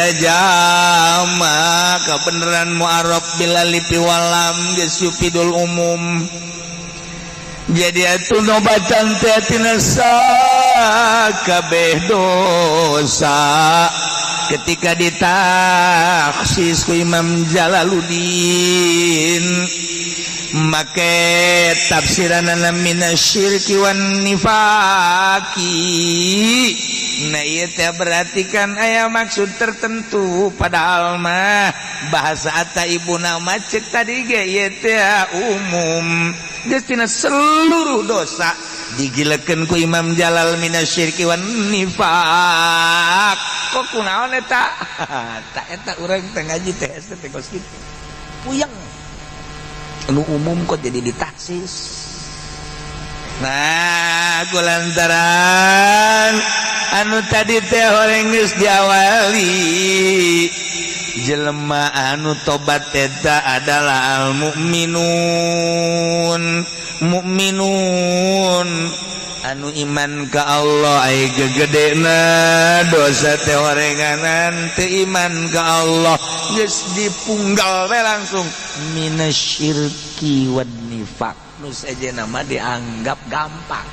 ajama kebenaran mu'arab bila lipi walam geus yufidul umum jadi atuh nobatan teh tina sakabeh dosa ketika ditaksis ku Imam Jalaluddin make tafsiranana minasyirki wan nifaki nah ieu teh berarti kan aya maksud tertentu padahal mah bahasa ata ibuna macet tadi ge ieu teh umum geus tina seluruh dosa digilekeun ku Imam Jalal minasyirki wan nifak kok kunaon eta tak eta urang teh ngaji teh teh kos kitu puyeng anu umum kok jadi ditaksis nah kulantaran anu tadi teh horeng geus diawali jelema anu tobat eta adalah al mu'minun anu iman ka Allah ai gegedena dosa teh horenganan teu iman ka Allah geus dipunggal we langsung minasyirki wan nifaq nu sajena mah dianggap gampang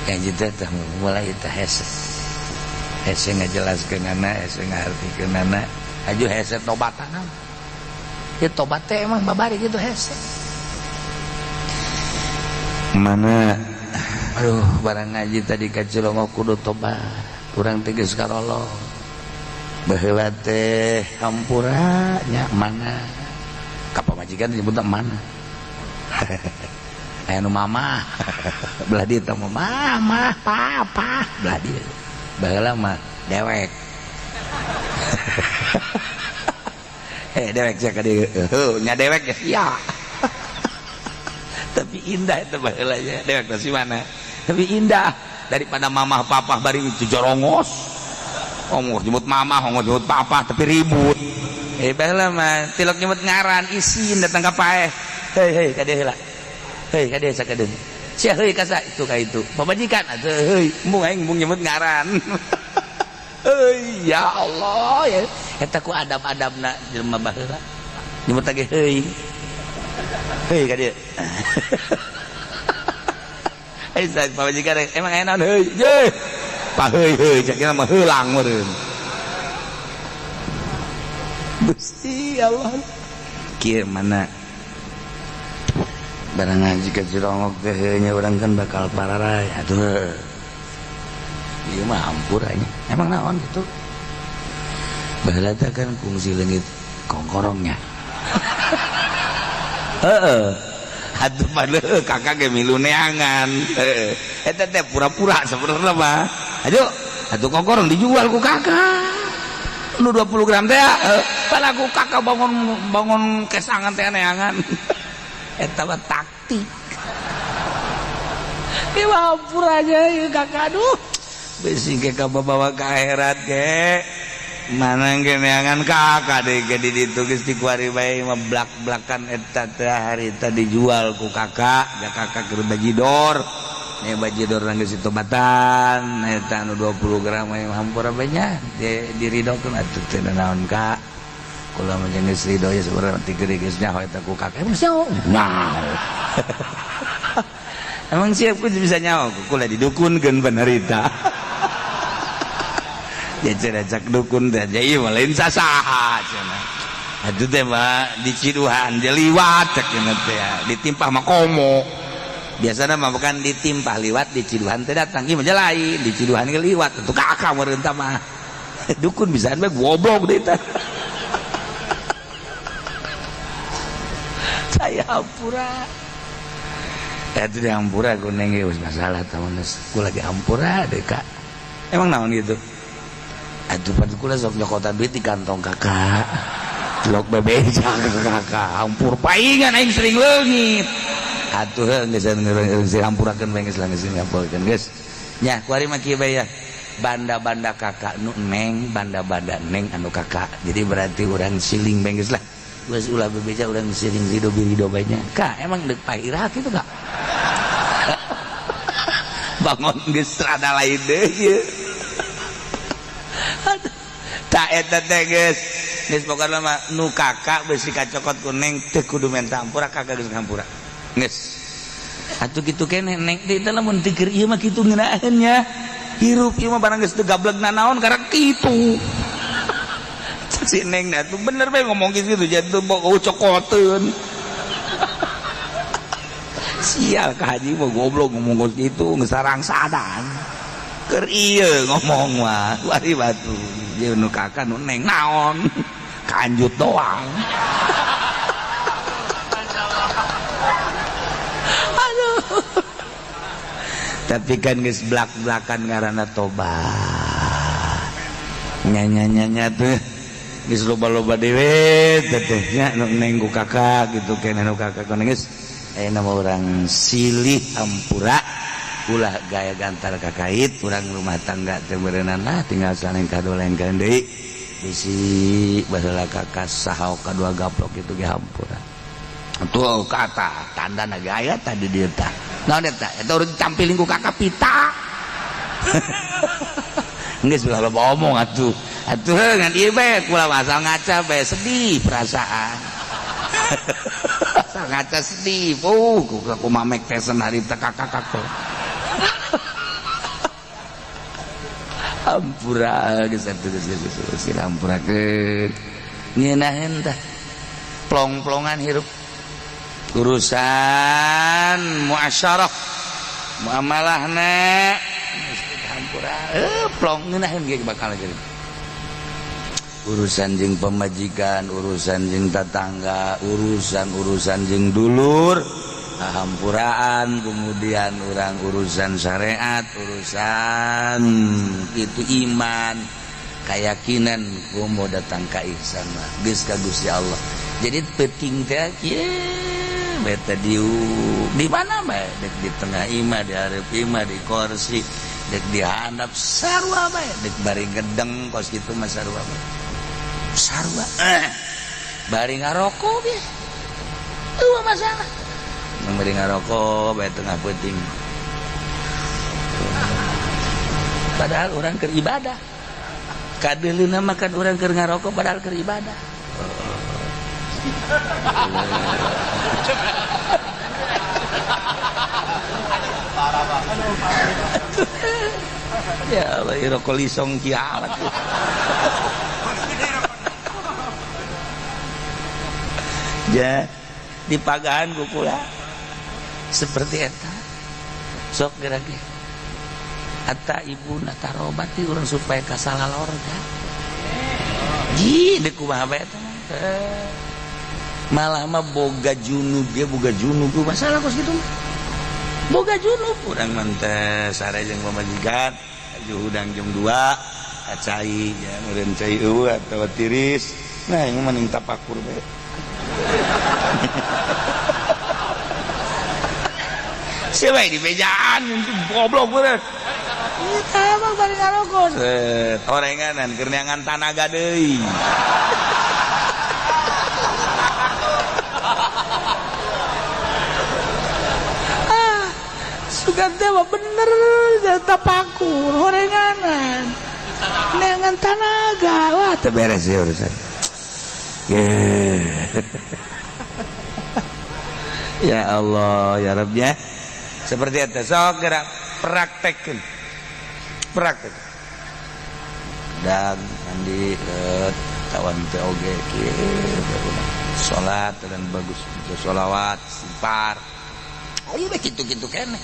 yang kita teh mulai teh hese ngajelaskeunana hese ngartikeunana aju hese tobatan ya tobat teh emang babari gitu hese mana aduh barang ngaji tadi ka Cilongo kudu tobat urang teh geus karolo baheula teh hampura nya mana ka pamajikan disebutna mana aya nu mama belah dieu teh mama papa belah dieu baheula mah dewek dewek cek dieu nya dewek ya sia tapi indah itu baheulanya dewek teh si mana tapi indah daripada mamah papa bari itu jorongos ngomong nyebut mamah ngomong nyebut papa tapi ribut baheula mah tilok nyebut ngaran isin datang ka paeh hei ka dieu heula hei ka dieu sakadeung sia heuy ka itu ka itu pamajikan atuh heuy embung aing embung nyebut ngaran heuy ya Allah ya eta ku adab-adabna jelema baheula nyebut lagi heuy hei ka dieu saya pamajikan emang enak heuy ye pa heuy cek mah heulang meureun Gusti Allah kieu mana barang ngaji ka Cilongok teh nya urang kan bakal pararay atuh ieu mah hampur anya emang naon gitu baheula teh kan kungsi leungit kongkorongnya heeh atuh padahal kakak ge milu neangan eta teh pura-pura sebenarnya mah atuh kongkorong dijual ku kakak nu 20 gram teh padahal ku kakak bangun kesangan teh neangan eta mah taktik ieu mah pura aja ieu kakak aduh besi ke ka bawa ka akhirat ke mana ge neangan kakak deh ge di ditu geus dikuari bae mah blak-blakan eta teh hari tadi dijual ku kakak ya kakak keur bajidor nya bajidor geus ditobatan eta anu 20 gram mah hampura bae nya diridokeun atuh teh naon ka kula mah geus ridho ya sabarang ti geuring geus nyaho eta ku kakak emang nyaho emang siap ku bisa nyaho kula didukunkeun bener eta ya cek dukun teh jadi mah lain sasaha cenah atuh teh mah di Ciduhan dia liwat cek teh ditimpah mah komo biasana mah bukan ditimpah liwat di Ciduhan teh datang ieu mah lain di Ciduhan ge liwat atuh kakak meureun tah mah dukun bisaan mah goblok deui tah saya hampura eta di hampura ku neng geus masalah tah ku lagi hampura deh kak emang naon gitu atuh padu kula sok nyokotan duit di kantong kakak lok bebeja kakak hampur paingan aing sering leungit atuh geus geus hampurakeun bae geus geus hampurakeun geus nya kuari mah kieu bae ya banda-banda kakak nu neng banda-banda neng anu kakak jadi berarti urang siling bae geus lah geus ulah bebeja urang siling rido bae nya kak emang deuk pairah kitu kak bangun geus rada lain deui ieu tak eta teh geus pokona mah nu kakak besi kacokot ku neng teu kudu minta hampura kakak geus ngampura geus atuh kitu keneh neng teh lamun teu keur ieu mah kitu ngeunaeun nya hirup ieu mah barang geus teu gablegna naon karena kitu si neng dah tuh bener bae ngomong gitu jadi bawa cokoteun sial ka haji mah goblok ngomong gitu geus sarang sadan keur ieu ngomong mah wari batu jeung nu kakak nu neng naon kanjut doang aduh tapi kan geus blak-blakan ngaranna tobat nya tuh geus loba-loba dewe teh nya nu neng ku kakak gitu keneh nu kakak kan geus ayeuna mah urang silih hampura ulah gaya gantar kakait urang rumah tangga teh beureunan lah tinggal saling kadolengkeun deui bisi baheula kakak saha kadua gaplok itu ge hampura tuh kata tanda naga ayat tadi dia tah naon eta urang tampilin ku kakak pita geus ulah loba omong atuh ngan ieu bae kula asal ngaca bae sedih perasaan asal ngaca sedih ku mamek teh senari teh kakak ampura geus atuh geus ampurakeun ngeunaheun tah plong-plongan hirup urusan muasyarah muamalahna hampura plong ngeunaheun ge bakal jadi urusan jeung pemajikan urusan jeung tetangga urusan jeung dulur hampuraan kemudian orang urusan syariat urusan itu iman keyakinan kumo datang ka ihsan mah geus ka Gusti Allah jadi penting teh kieu beta di mana bae dek di tengah imah di hareup imah di kursi dek di handap sarua bae dek bari gedeng kos kitu mah sarua bae sarua bari ngaroko ge eueuh masalah bari ngaroko bae tengah penting padahal orang keur ibadah kadeulina makan orang keur ngaroko padahal keur ibadah ya Allah rokok lisong kiamat ya di pagahan kukula seperti eta sok gerage hatta ibu natarobati orang supaya kasalalorga ji dek kumaha bae eta malah mah boga junub masalah kos gitu boga junub urang mah teh sare jeung pamajikan hudang jam 2 acai ya meureun cai eueuh atawa tiris nah ieu mah ning tapakur bae siapa di bejaan goblok bener kita mah bari ngarokok orenganan keur neangan tanaga deui sugan teh mah bener tapakur orenganan neangan tanaga wah teu beres ya urusan ya Allah ya Rabb ya seperti itu sok gerak praktek dan mandi tawan teh oge kieu salat dan bagus sholawat istighfar ayo bae kitu-kitu keneh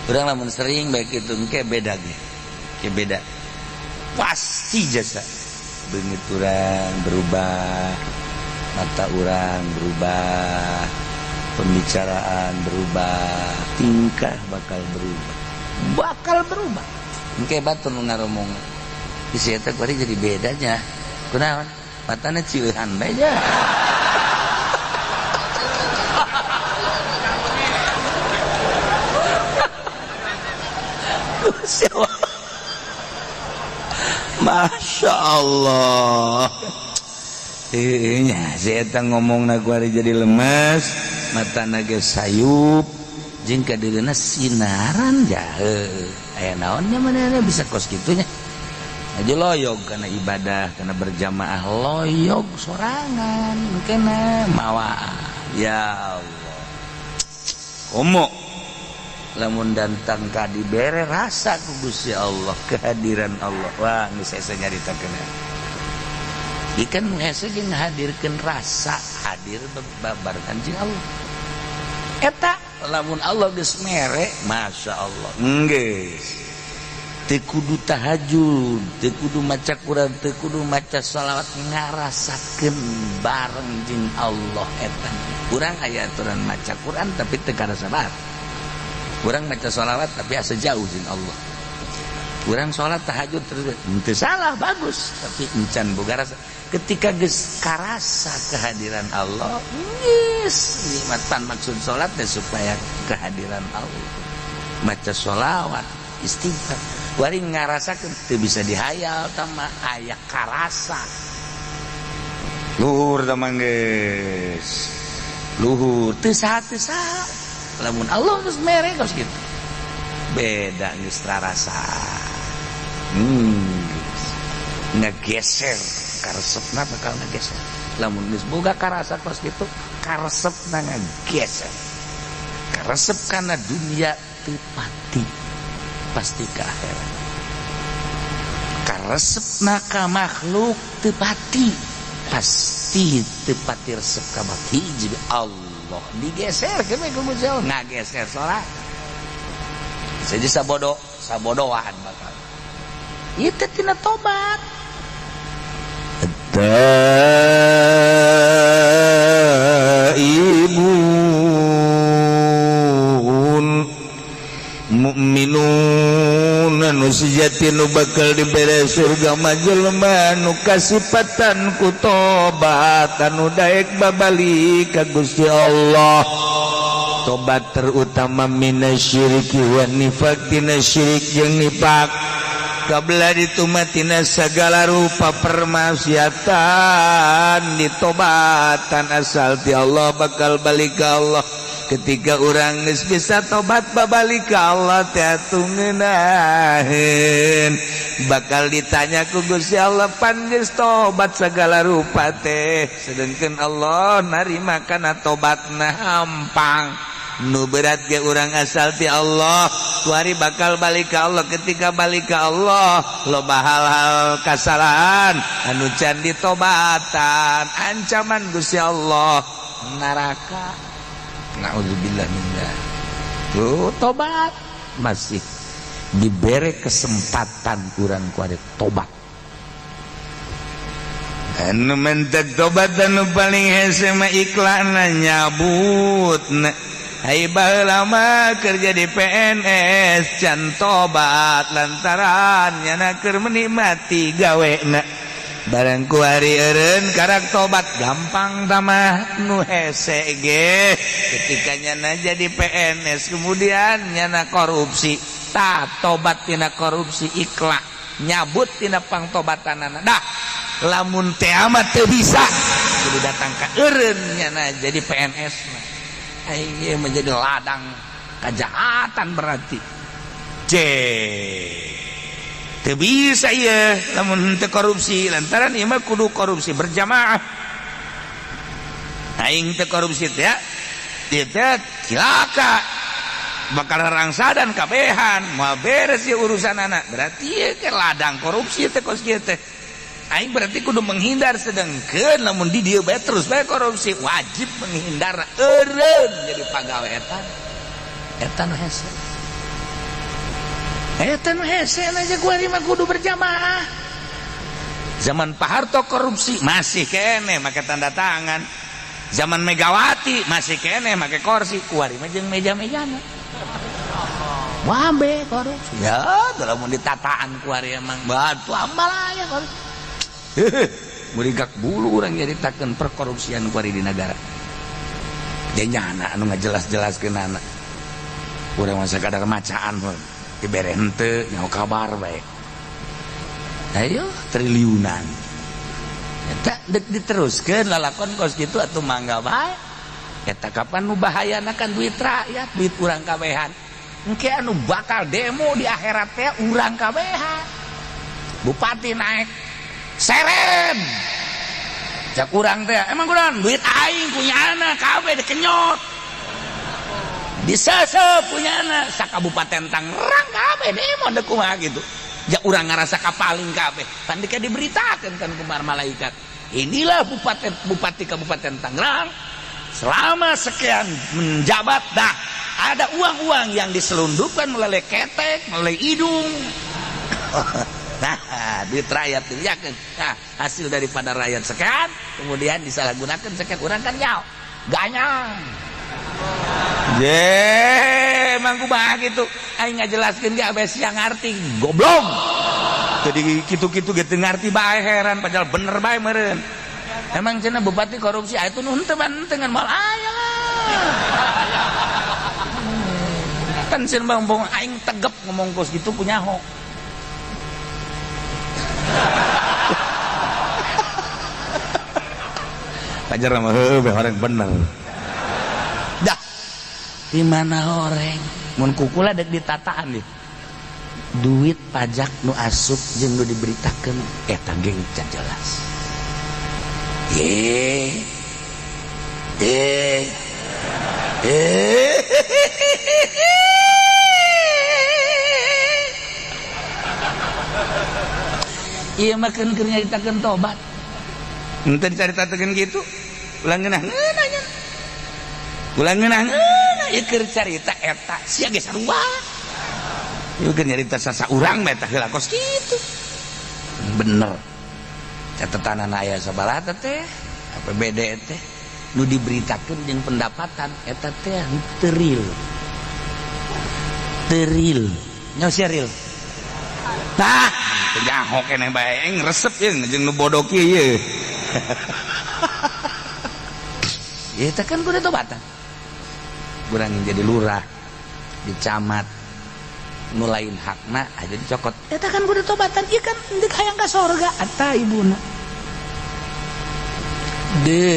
urang lamun sering bae kitu engke beda ge ke beda pasti jasa beungit urang berubah mata urang berubah pembicaraan berubah tingkah bakal berubah engke batur nu ngaromong isi eta kuari jadi bedanya kunaon matana cieuhan bae ja Masya Allah nya saya ngomong kuari jadi lemes mata naga sayup jeung kadirina sinaran jahe aya naonnya manehna bisa kos kitunya aja loyog karena ibadah karena berjamaah loyog sorangan kena mawa ya Allah komo lamun dantang ka dibere rasa ku Gusti Allah kehadiran Allah wah geus hese nyaritakeun ikan hese ge ngahadirkeun rasa hadir babarengan jeung Allah eta lamun Allah geus mere masya Allah geus teu kudu tahajud teu kudu maca Quran teu kudu maca shalawat ngarasakeun bareng jeung Allah eta urang aya aturan maca Quran tapi teu kada sabar urang maca shalawat tapi asa jauh jeung Allah urang salat tahajud terus teu salah bagus tapi encan boga rasa ketika geus karasa kehadiran Allah geus nikmatan maksud salat teh supaya kehadiran Allah maca shalawat istighfar bari ngarasakeun teu bisa dihayal tama aya karasa luhur tama geus luhur teu saha lamun Allah geus mere geus kitu beda geus rarasa ngegeser karesepna bakal ngegeser lamun geus boga karasa kos kitu karesepna ngegeser karesep kana dunia teu pasti ke akhirat karesepna ka makhluk teu pasti teu pati resep ka hiji Allah digeser ke ku Gusti Allah ngageser sorak jadi sabodohan bakal itu tina tobat taibun mu'minun anu sejati nu bakal dibere surga majelma nu kasipatan ku tobat anu daek babalik ka Gusti Allah tobat terutama minasyiriki wa nifaq tina syirik jeung nifaq kabla ditumatina segala rupa permaksiatan ditobatan asal ti Allah bakal balik ka Allah ketika orang geus bisa tobat babalik ka Allah teh ngeunaheun bakal ditanya ku Gusti Allah pan geus tobat segala rupa teh sedengkeun Allah narima kana tobatna hampang nu berat ge urang asal ti Allah kuari bakal balik ka Allah ketika balik ka Allah loba hal-hal kasalahan anu can ditobatan ancaman Gusti Allah neraka naudzubillah min dzalik tobat masih dibere kesempatan urang kuari tobat anu mentek tobat anu paling hese mah iklanna nyabutna hai baheula mah kerja di PNS can tobat lantaran nyana keur menikmati gawena barang kuari eureun karak tobat gampang tamah nu hese ge ketika nyana jadi PNS kemudian nyana korupsi tah tobat tina korupsi ikhlas nyabut tina pangtobatanana dah lamun teh amat teu bisa kudu datang ka eureun nyana jadi PNS mah ini menjadi ladang kejahatan berarti teu bisa ya lamun teu korupsi lantaran ieu mah kudu korupsi berjamaah aing teu korupsi teh ieu teh cilaka bakal rangsadan kabehan moal beres ieu urusan anak berarti ieu ke ladang korupsi teh kos kieu teh aing berarti kudu menghindar sedengkeun lamun di dieu bae terus bae korupsi wajib menghindar eureun jadi pagawe eta nu hese aja kuari mah kudu berjamaah zaman Pak Harto korupsi masih kene make tanda tangan zaman Megawati masih kene make kursi kuari mah jeung meja-mejana wabe korupsi ya lamun ditataan kuari emang batu ambal aya korupsi merigak bulu orang nyaritakeun perkorupsian kuari di negara janyana anu ngajelas-jelaskeun anak urang masa kadar macaan dibere henteu nyaho kabar bae ayo triliunan eta diteruskeun lalakon kos kitu atuh mangga bae eta kapan nu bahayana kan duit rakyat duit urang kabehan engke anu bakal demo di akhirat teh urang kabehan bupati naik seren cak urang teh emang kurang duit aing punyana kabeh dikenyot disesep punyana sakabupaten Tangerang kabeh demo deuk kumaha gitu jak urang ngarasa kapaling kabeh pan dika diberitakeun kan ku malaikat inilah bupati Kabupaten Tangerang selama sekian menjabat dah ada uang-uang yang diselundupkan melalui ketek melalui hidung nah duit rakyat dilihatkan nah hasil daripada rakyat sekian kemudian disalahgunakan sekian orang kan nyau ganyang mangku bah gitu aing ngajelaskeun ge abes yang ngarti goblok jadi kitu-kitu gitu ngarti bae heran padahal bener bae meureun emang cenah bupati korupsi aya tuh henteu bantengan mal aya kan sieun bang aing tegep ngomong kos gitu punya ho kajar mah heuh orang bener di mana horeng mun kukula dek ditataan nih duit pajak nu asup jeung nu diberitakeun eta geng jelas iya mah keur nyaritakeun tobat ente dicaritakeun gitu ulah ngeunah nanya ulah ngeunah ieu keur carita eta sia ge sarua ieu keur nyarita sasaurang mah eta heula kos kitu bener catetanana aya sabaraha teh APBD teh nu diberitakeun jeung pendapatan eta teh teu real nya sia real tah nyaho keneh bae ngresep jeung nu bodoh kieu ye eta kan kudu tobatan urang jadi lurah di camat nu lain hakna aja dicokot eta kan kudu tobatan ieu kan deuk hayang ka sorga eta ibuna deres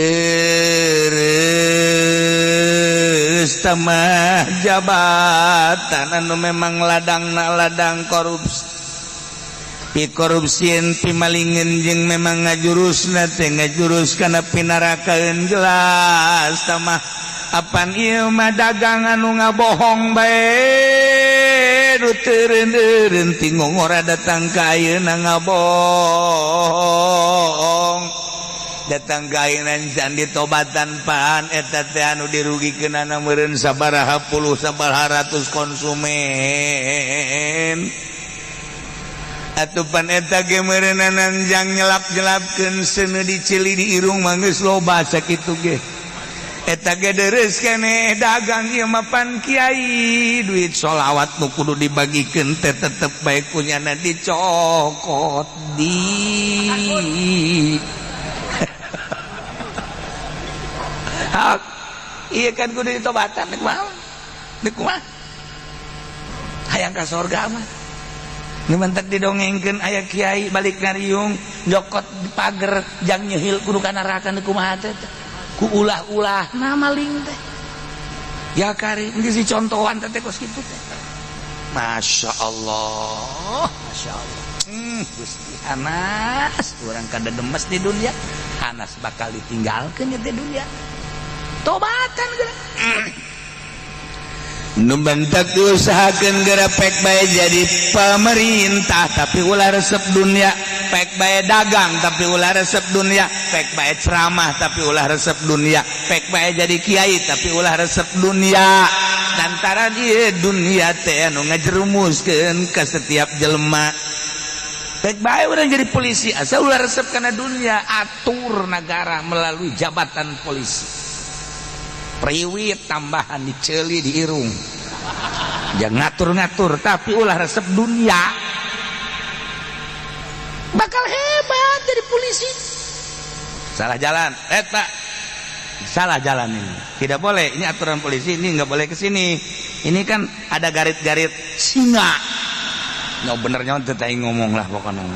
tamah jabatan anu memang ladang korupsi korupsieun pimalingen jeung memang ngajurusna teh ngajurus kana pinarakaeun jelas tamah apan ieu mah dagang anu ngabohong bae nu teureun tinggung ora datang ka ayeuna ngabohong datang ka ayeuna can ditobatan paan eta teh anu dirugikeunana meureun sabaraha puluh sabaraha ratus konsumen atupan eta ge meureunna nanjang nyelap-nyelapkeun seuneu dicili di irung mah geus loba sakitu ge eta ge deres keneh dagang ieu mah pan kiai duit sholawat nu kudu dibagikeun teh tetep bae kunyana dicokot iya kan kudu ditobatan nek mah hayang ka sorga mah ngementek didongengkeun aya kiai balik ngariung njokot di pager jang nyeuhil kudu ka neraka teh kumaha teh ku ulah-ulah nah maling teh ya kari geus dicontohan teh kos kitu teh masyaallah Gusti Anas urang kada demes di dunia Anas bakal ditinggalkeun di dunia tobatan geura nu bantak diusahakeun geura pek bae jadi pemerintah tapi ulah resep dunia pek bae dagang tapi ulah resep dunia pek bae ceramah tapi ulah resep dunia pek bae jadi kiai tapi ulah resep dunia lantaran ieu dunia teh anu ngajerumuskeun ka setiap jelema pek bae urang jadi polisi asal ulah resep kana dunia atur negara melalui jabatan polisi priwit tambahan diceli di irung jangan ngatur-ngatur tapi ulah resep dunia bakal hebat jadi polisi salah jalan salah jalan ini tidak boleh ini aturan polisi ini nggak boleh kesini ini kan ada garit-garit singa nggak bener nyontet aing ngomong lah pokoknya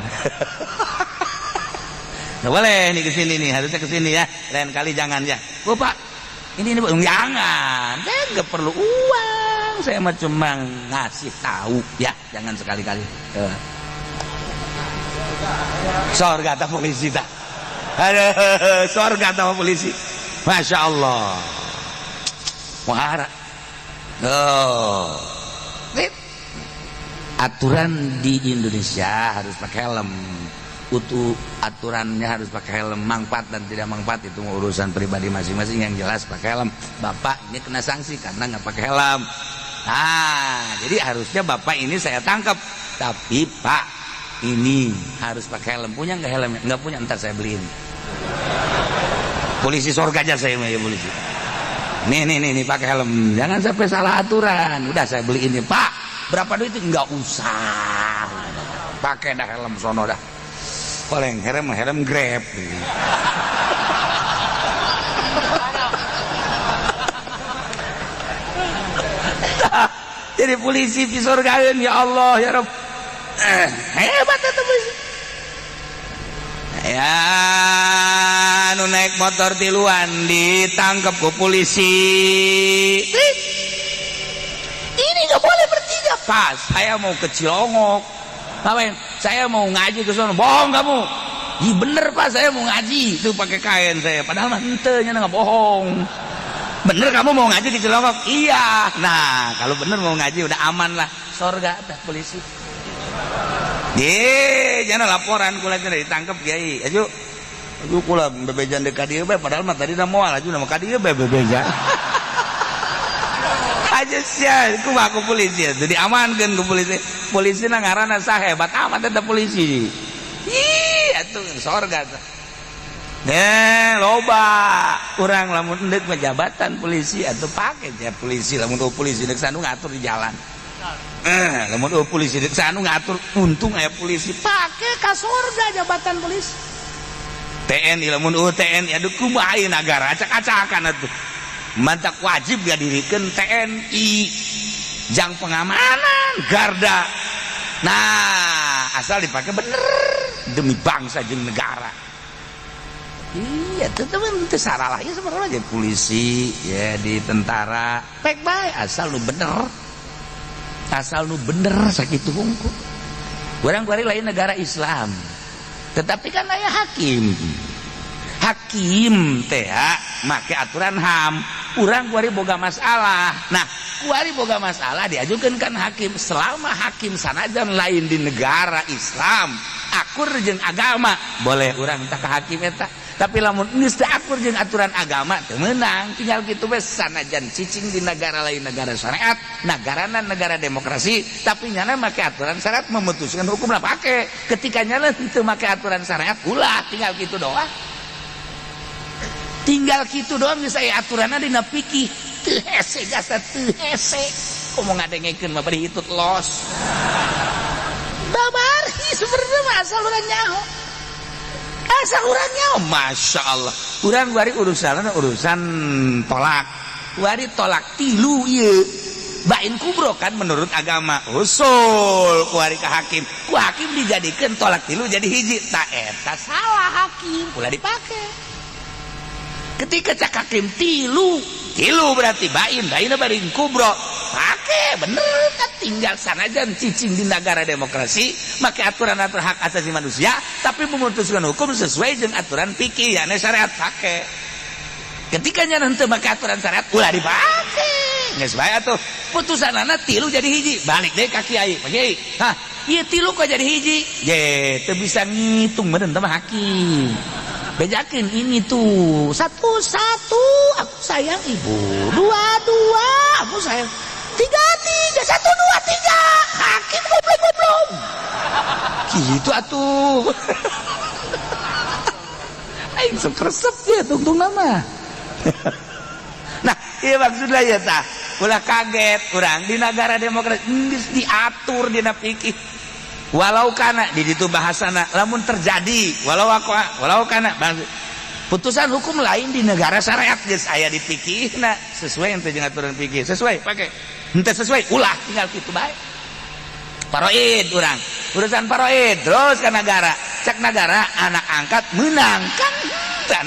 nggak boleh ini kesini nih harusnya kesini ya lain kali jangan ya Pak ini jangan nggak perlu uang saya mah cuma ngasih tahu ya jangan sekali-kali sorga atau polisi dah ada sorga atau polisi Masya Allah wahara aturan di Indonesia harus pakai helm aturannya harus pakai helm manfaat dan tidak manfaat itu urusan pribadi masing-masing yang jelas pakai helm bapak ini kena sanksi karena nggak pakai helm nah jadi harusnya bapak ini saya tangkap tapi pak ini harus pakai helm punya nggak helmnya nggak punya ntar saya beliin polisi sorga aja saya ya polisi nih pakai helm jangan sampai salah aturan udah saya beliin nih pak berapa duit itu nggak usah pakai dah helm sono dah paling helm Grab jadi polisi di surgaeun ya Allah ya Rabb hebat itu polisi ya anu naik motor tiluan ditangkap ku polisi boleh bertiga. Pas saya mau ke Cilongok, ngapain? Saya mau ngaji ke sana. Bohong kamu. Iya bener Pak, saya mau ngaji. Itu pakai kain saya. Padahal mah hentenya nggak bohong. Bener kamu mau ngaji ke Cilongok? Iya. Nah kalau bener mau ngaji udah aman lah. Sorga dah polisi. Jangan laporan kula ditangkap Kiai. Ayo kula bebejan dekat dia padahal mah tadi moal aja nama kadieu bebejan. Aja sia aku polisi itu diamankan ke polisi. Polisi na ngaranna sahebat amat eta polisi. Ih atuh sorga teh. Loba urang lamun endek mah jabatan polisi atuh pake ya polisi lamun polisi deuk sanu ngatur di jalan. Lamun polisi deuk sanu ngatur untung aya polisi pake ka sorga jabatan polisi. TNI lamun TNI aduh kumaha ieu nagara acak-acakan atuh. Mantak wajib gadirikan TNI jang pengamanan garda. Nah asal dipakai bener demi bangsa jeung negara. Iya teman itu salah ya sebenarnya jadi polisi ya di tentara pek baik asal lu bener sakitu hungku. Orang kuari lain negara Islam tetapi kan aya hakim teh make aturan HAM. Urang kuari boga masalah. Nah, kuari boga masalah diajukan kan hakim. Selama hakim sanajan lain di negara Islam, akur jeung agama, boleh urang tak ke hakim eta. Tapi lamun geus teu akur jeung aturan agama teu meunang. Tinggal kitu we sanajan cicing di negara lain negara syariat, negarana negara demokrasi, tapi nyana make aturan syariat memutuskan hukum lah pake. Ketika nyana teu make aturan syariat ulah tinggal kitu doang. Tinggal gitu doang bisa ya aturannya dina pikih teu hese jasa teu hese ngomong ngadengekeun mah bari hitut los babari sebenarnya asal urang nyaho Masya Allah urang bari urusan tolak bari tolak tilu ieu bain kubro kan menurut agama usul kuari ka hakim ku hakim dijadikan tolak tilu jadi hiji tak eta salah hakim ulah dipake. Ketika cak hakim tilu berarti bain barin kubro pake bener kan tinggal sanajan cicing di negara demokrasi make aturan hak asasi manusia tapi memutuskan hukum sesuai dengan aturan fikih ya syariat pake. Ketika nya henteu make aturan syariat ulah dipake geus bae atuh putusanana tilu jadi hiji balik deui ka kiai Pak Kiai hah ieu tilu kok jadi hiji ye teu bisa ngitung bener teh hakim. Bejakin ini tuh satu aku sayang ibu, dua aku sayang tiga satu dua tiga hakim goblok gitu atuh. Aing sok resep dia tungtung nama. Nah iya maksudnya ya tah ulah kaget orang di negara demokrasi geus diatur dina fikih. Walau kana di ditu bahasana lamun terjadi walau kana putusan hukum lain di negara syariat geus aya di fikihna sesuai ente jeung aturan fikih sesuai pake henteu sesuai ulah tinggal kitu bae. Paroid urang urusan paroid terus ka negara cak negara anak angkat menang kan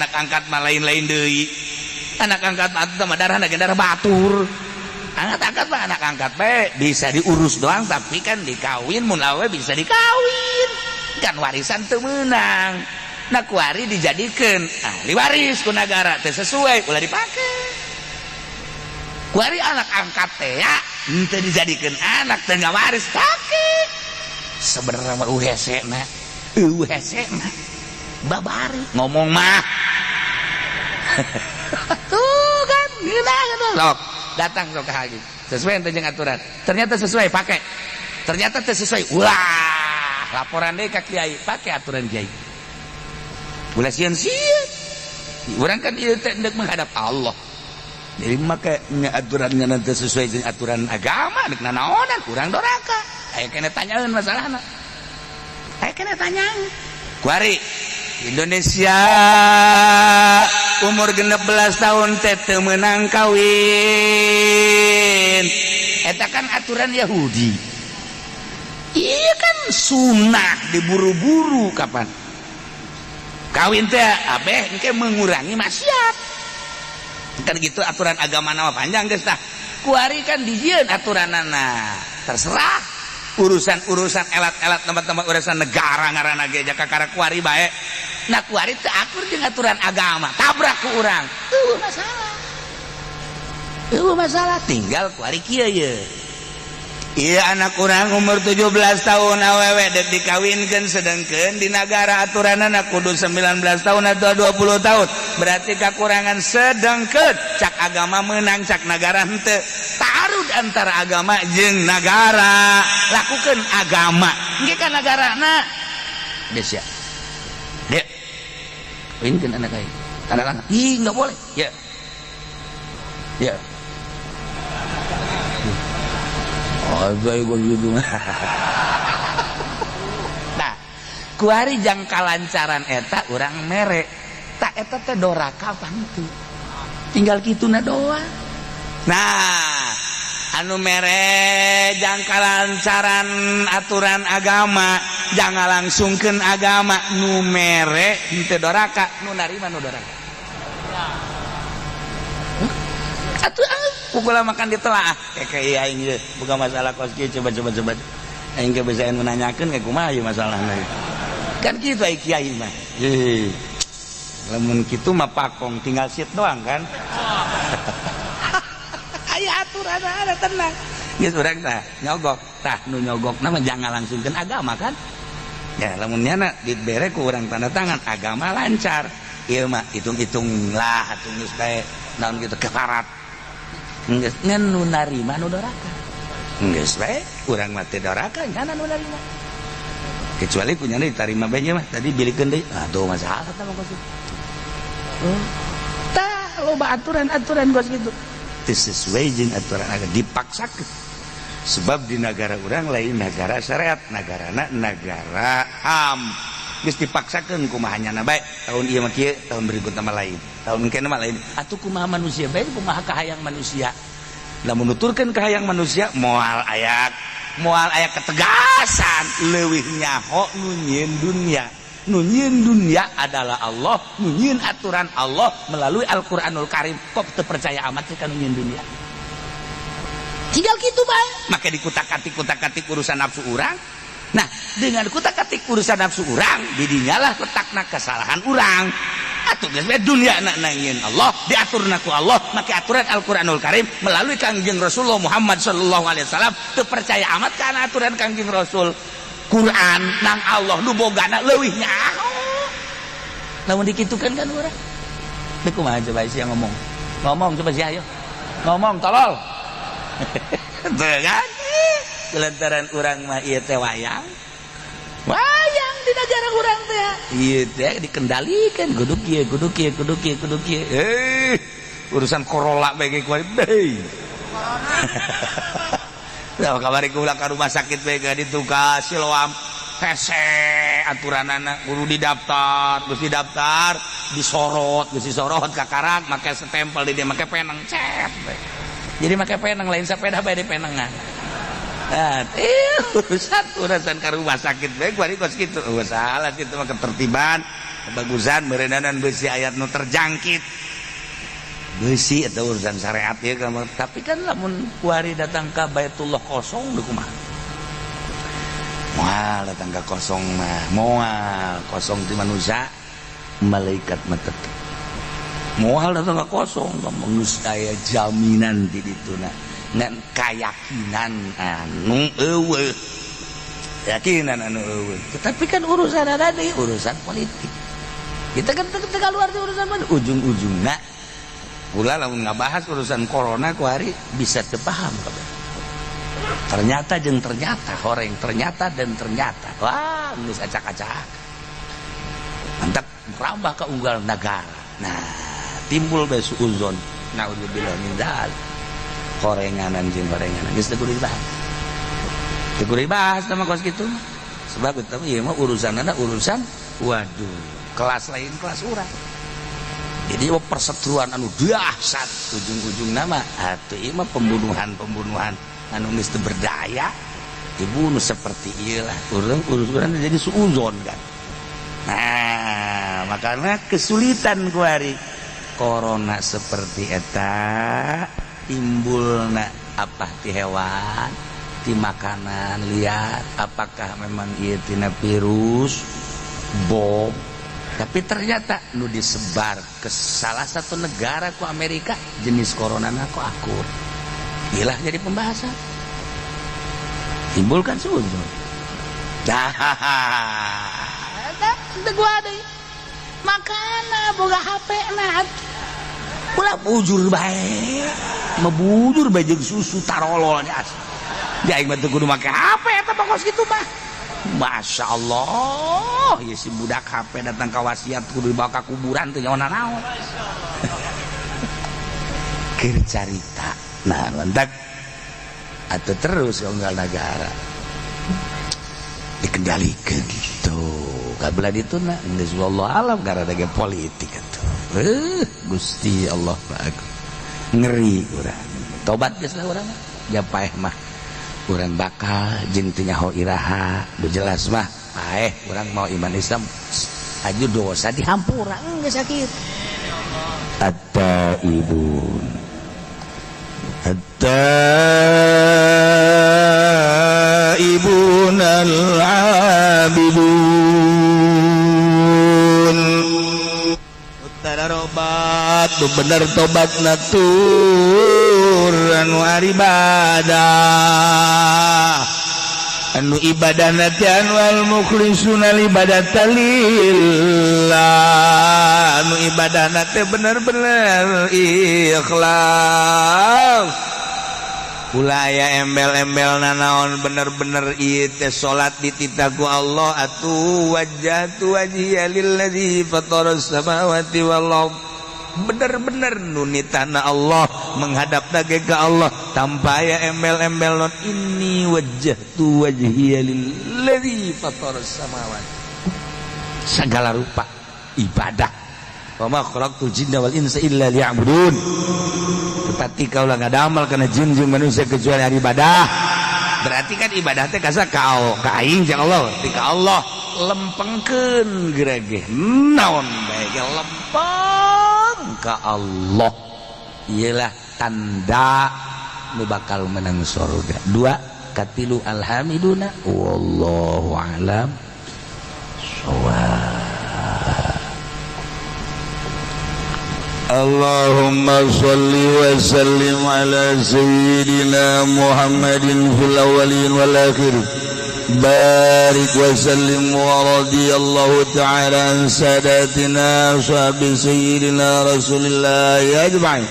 anak angkat mah lain-lain deui anak angkat mah darahna ge darah batur. Angkat mah anak angkat bisa diurus doang tapi kan dikawin mun lawe bisa dikawin kan warisan teu meunang. Nah kuari dijadikeun ahli waris ku negara teu sesuai ulah dipake. Kuari anak angkat teh ya teu dijadikeun anak teu ngawaris pake. Sebenarnya mah uhesena babari ngomong mah. Tuh kan gila kan datang ke hakim sesuai dengan aturan ternyata sesuai pakai ternyata sesuai ulah laporan deh ke kiai pakai aturan kiai ulah sian orang kan itu hendak menghadap Allah jadi makanya aturannya nanti sesuai dengan aturan agama dek nanaonan kurang doraka aya kena tanyaan masalahna aya kena tanyaan kuari Indonesia umur 16 tahun teu meunang kawin eta kan aturan Yahudi iya kan sunnah diburu-buru kapan kawin teh abeh engke mengurangi maksiat kan gitu aturan agama nama panjang geus tah kuari kan dijieun aturanana terserah urusan-urusan elat-elat tempat-tempat urusan negara ngaranna ge jakakara kuari bae. Nah kuari teu akur jeung aturan agama tabrak ku urang eueuh masalah tinggal kuari kieu ye. Iya anak urang umur 17 tahun awewe dek dikawinkeun sedengkeun di negara aturanana kudu 19 tahun atau 20 tahun berarti kakurangan sedengkeun cak agama menang cak negara henteu tarud antara agama jeung negara lakukeun agama engke ka negarana geus ya dek kawinkeun anak aing anak-anak ih enggak boleh ya ya saya begitu. Nah, kuari jang kalancaran eta urang mere. Tak eta teh doraka pantu. Tinggal kituna doang. Nah, anu mere jang kalancaran aturan agama, jangan langsungkeun agama nu mere henteu doraka, nu narima nu doraka. Atuh pukul makan ditelaah kayak aing ge bukan masalah kos kieu coba aing ge bisa menanyakeun kayak kumaha ieu masalahna kan kitu ai kiai mah lamun kitu mah pakong tinggal sit doang kan aya aturan ada tenang geus urang tah nyogok tah nu nyogok nama jangan langsungkeun agama kan ya lamun nyana dibere ku urang tanda tangan agama lancar ieu mah hitung-hitung lah atuh geus bae naon kitu kefarat geus ngan nu narima nu doraka geus bae urang mah teh doraka nyana nu narima kecuali punyana ditarima bae mah tadi bilikeun deui aduh masalah tah kos kitu tah loba aturan-aturan kos kitu teu sesuai jeung aturan agama dipaksakeun sebab di negara urang lain negara syariat nagarana negara ham geus dipaksakeun kumaha nyana bae tahun ieu mah kieu tahun berikutna mah lain tahun kene mah lain atuh kumaha manusia bae kumaha kahayang manusia lamun nuturkeun kahayang manusia moal aya ketegasan leuwih nyaho nu nyieun dunia adalah Allah nu nyieun aturan Allah melalui Al-Qur'anul Karim kok teu percaya amat ka nu nyieun dunia tinggal kitu bae make dikutak-katik urusan nafsu urang. Nah, dengan kutak-katik urusan nafsu urang, didinyalah letakna kesalahan urang. Atuh geus bae dunia nangieun Allah, diaturna ku Allah, make aturan Al-Qur'anul Karim melalui Kangjeng Rasulullah Muhammad sallallahu alaihi wasallam, teu percaya amat kana aturan Kangjeng Rasul. Quran nang Allah nu bogana leuwih nyaho. Lamun dikitukeun kan urang. Teu kumaha coba sia ngomong. Ngomong coba sia ayo. Ngomong tolol. Teu kan? Lantaran urang mah ieu teh wayang di negara urang teh ieu teh dikendalikan kudu kieu urusan Corolla bae kuari deui tah kamari kula ka rumah sakit bae ka ditu ka Siloam hese aturanana kudu didaftar disorot ka karak make stempel di dia make peneng cet jadi make peneng lain sepeda bae di penengan. Urusan ke rumah sakit baik bari kos kitu salah kitu mah ketertiban kebagusan meureunanan beusi ayat nu terjangkit beusi eta urusan syariat ya tapi kan lamun kuari datang ka Baitullah kosong deuk kumaha moal datang ka kosong mah moal kosong ti manusia malaikat mah tetep moal datang ka kosong geus aya jaminan di dituna ngan keyakinan anu eueuh keyakinan anu eueuh tetapi kan urusan ada di urusan politik kita kan teu luar di urusan mana ujung-ujungna ulah lamun ngabahas urusan corona ku hari bisa teu paham kabeh ternyata horeng ternyata wah geus acak-acak mantap merambah ke unggal negara nah timbul bae suuzon naudzubillah min dzalik gorenganan geus teu kudu dibahas sama kos kitu sebab eta ieu mah urusanna urusan waduh kelas lain kelas urang jadi perseteruan anu dahsyat ujung-ujungna mah atuh ieu mah pembunuhan anu geus teu berdaya dibunuh seperti ieu lah urang jadi suuzon kan nah makanya kesulitan kuari corona seperti eta timbulna apa ti hewan ti makanan liar, apakah memang ieu tina virus bom. Tapi ternyata nu disebar ke salah satu negara ku Amerika jenis coronana ku akur. Iyalah jadi pembahasan. Timbulkan sujud. Dah. Teu gua deui. Makana boga HP na. Ulah bujur bae. Mebujur bae jeung susu tarolol nya. Aing mah teu kudu make HP eta pokos kitu mah. Masya Allah, ya si budak HP datang ke wasiat kudu dibawa ke kuburan teu nyaona naon. Keur carita. Nah, lantak atau terus unggal negara dikendalikan gitu. Kabelah itu na geus wallahu alam gara dage politik atuh. Gusti Allah bagus. Ngeri urang. Tobat geus lah urang. Japaeh mah urang bakal jeung teu nyaho iraha, do jelas mah paeh urang mau iman Islam aju dosa dihampura geus sakit. At-taibun at-taibun al-abidun utararobat tu bener tobat natur anu ibadah anu ibadah natian wal mukhlisuna ibadatan lillah anu ibadah nate bener-bener ikhlas ulah aya embel-embel nanaon bener-bener ieu teh salat dititaku Allah atuh wajjahtu wajhiya lillazi fataras samawati wal ardh bener-bener nunitana Allah menghadap lagi ke Allah tanpa aya embel-embel non ini wajjahtu wajhiya lillazi fataras samawati segala rupa ibadah wa ma khalaqtul jinna wal insa illa liya'budun tetapi kaulah ngadamal kana jin jeung manusia kecuali ari ibadah berarti kan ibadah teh kasa ka aing jeung Allah ti ka Allah lempengkeun gerege naon bae lempeng ka Allah ialah tanda nu bakal menang surga. Dua katilu alhamiduna wallahu alam shawab. Allahumma shalli wa sallim ala sayyidina Muhammadin fil awwalin wal akhirin barik wa sallim wa radiyallahu ta'ala an sadatina ashabi sayyidina rasulillah ajma'in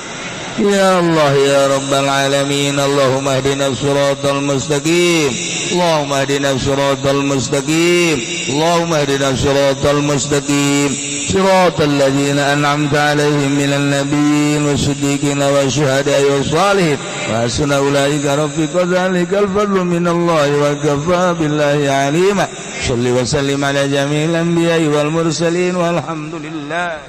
ya Allah ya rabbal alamin Allahumma hdina siratal mustaqim Allahumma hdina siratal mustaqim Allahumma hdina siratal mustaqim siratal ladzina an'amta 'alaihim minan nabiyyin wasiddiqin wasyuhada'i wassalihin wa hasuna ulaika rafiqa dzalikal fadlu minallahi wa kafaa billahi 'alima shalli wa sallim ala jami'il anbiya'i wal mursalin walhamdulillah.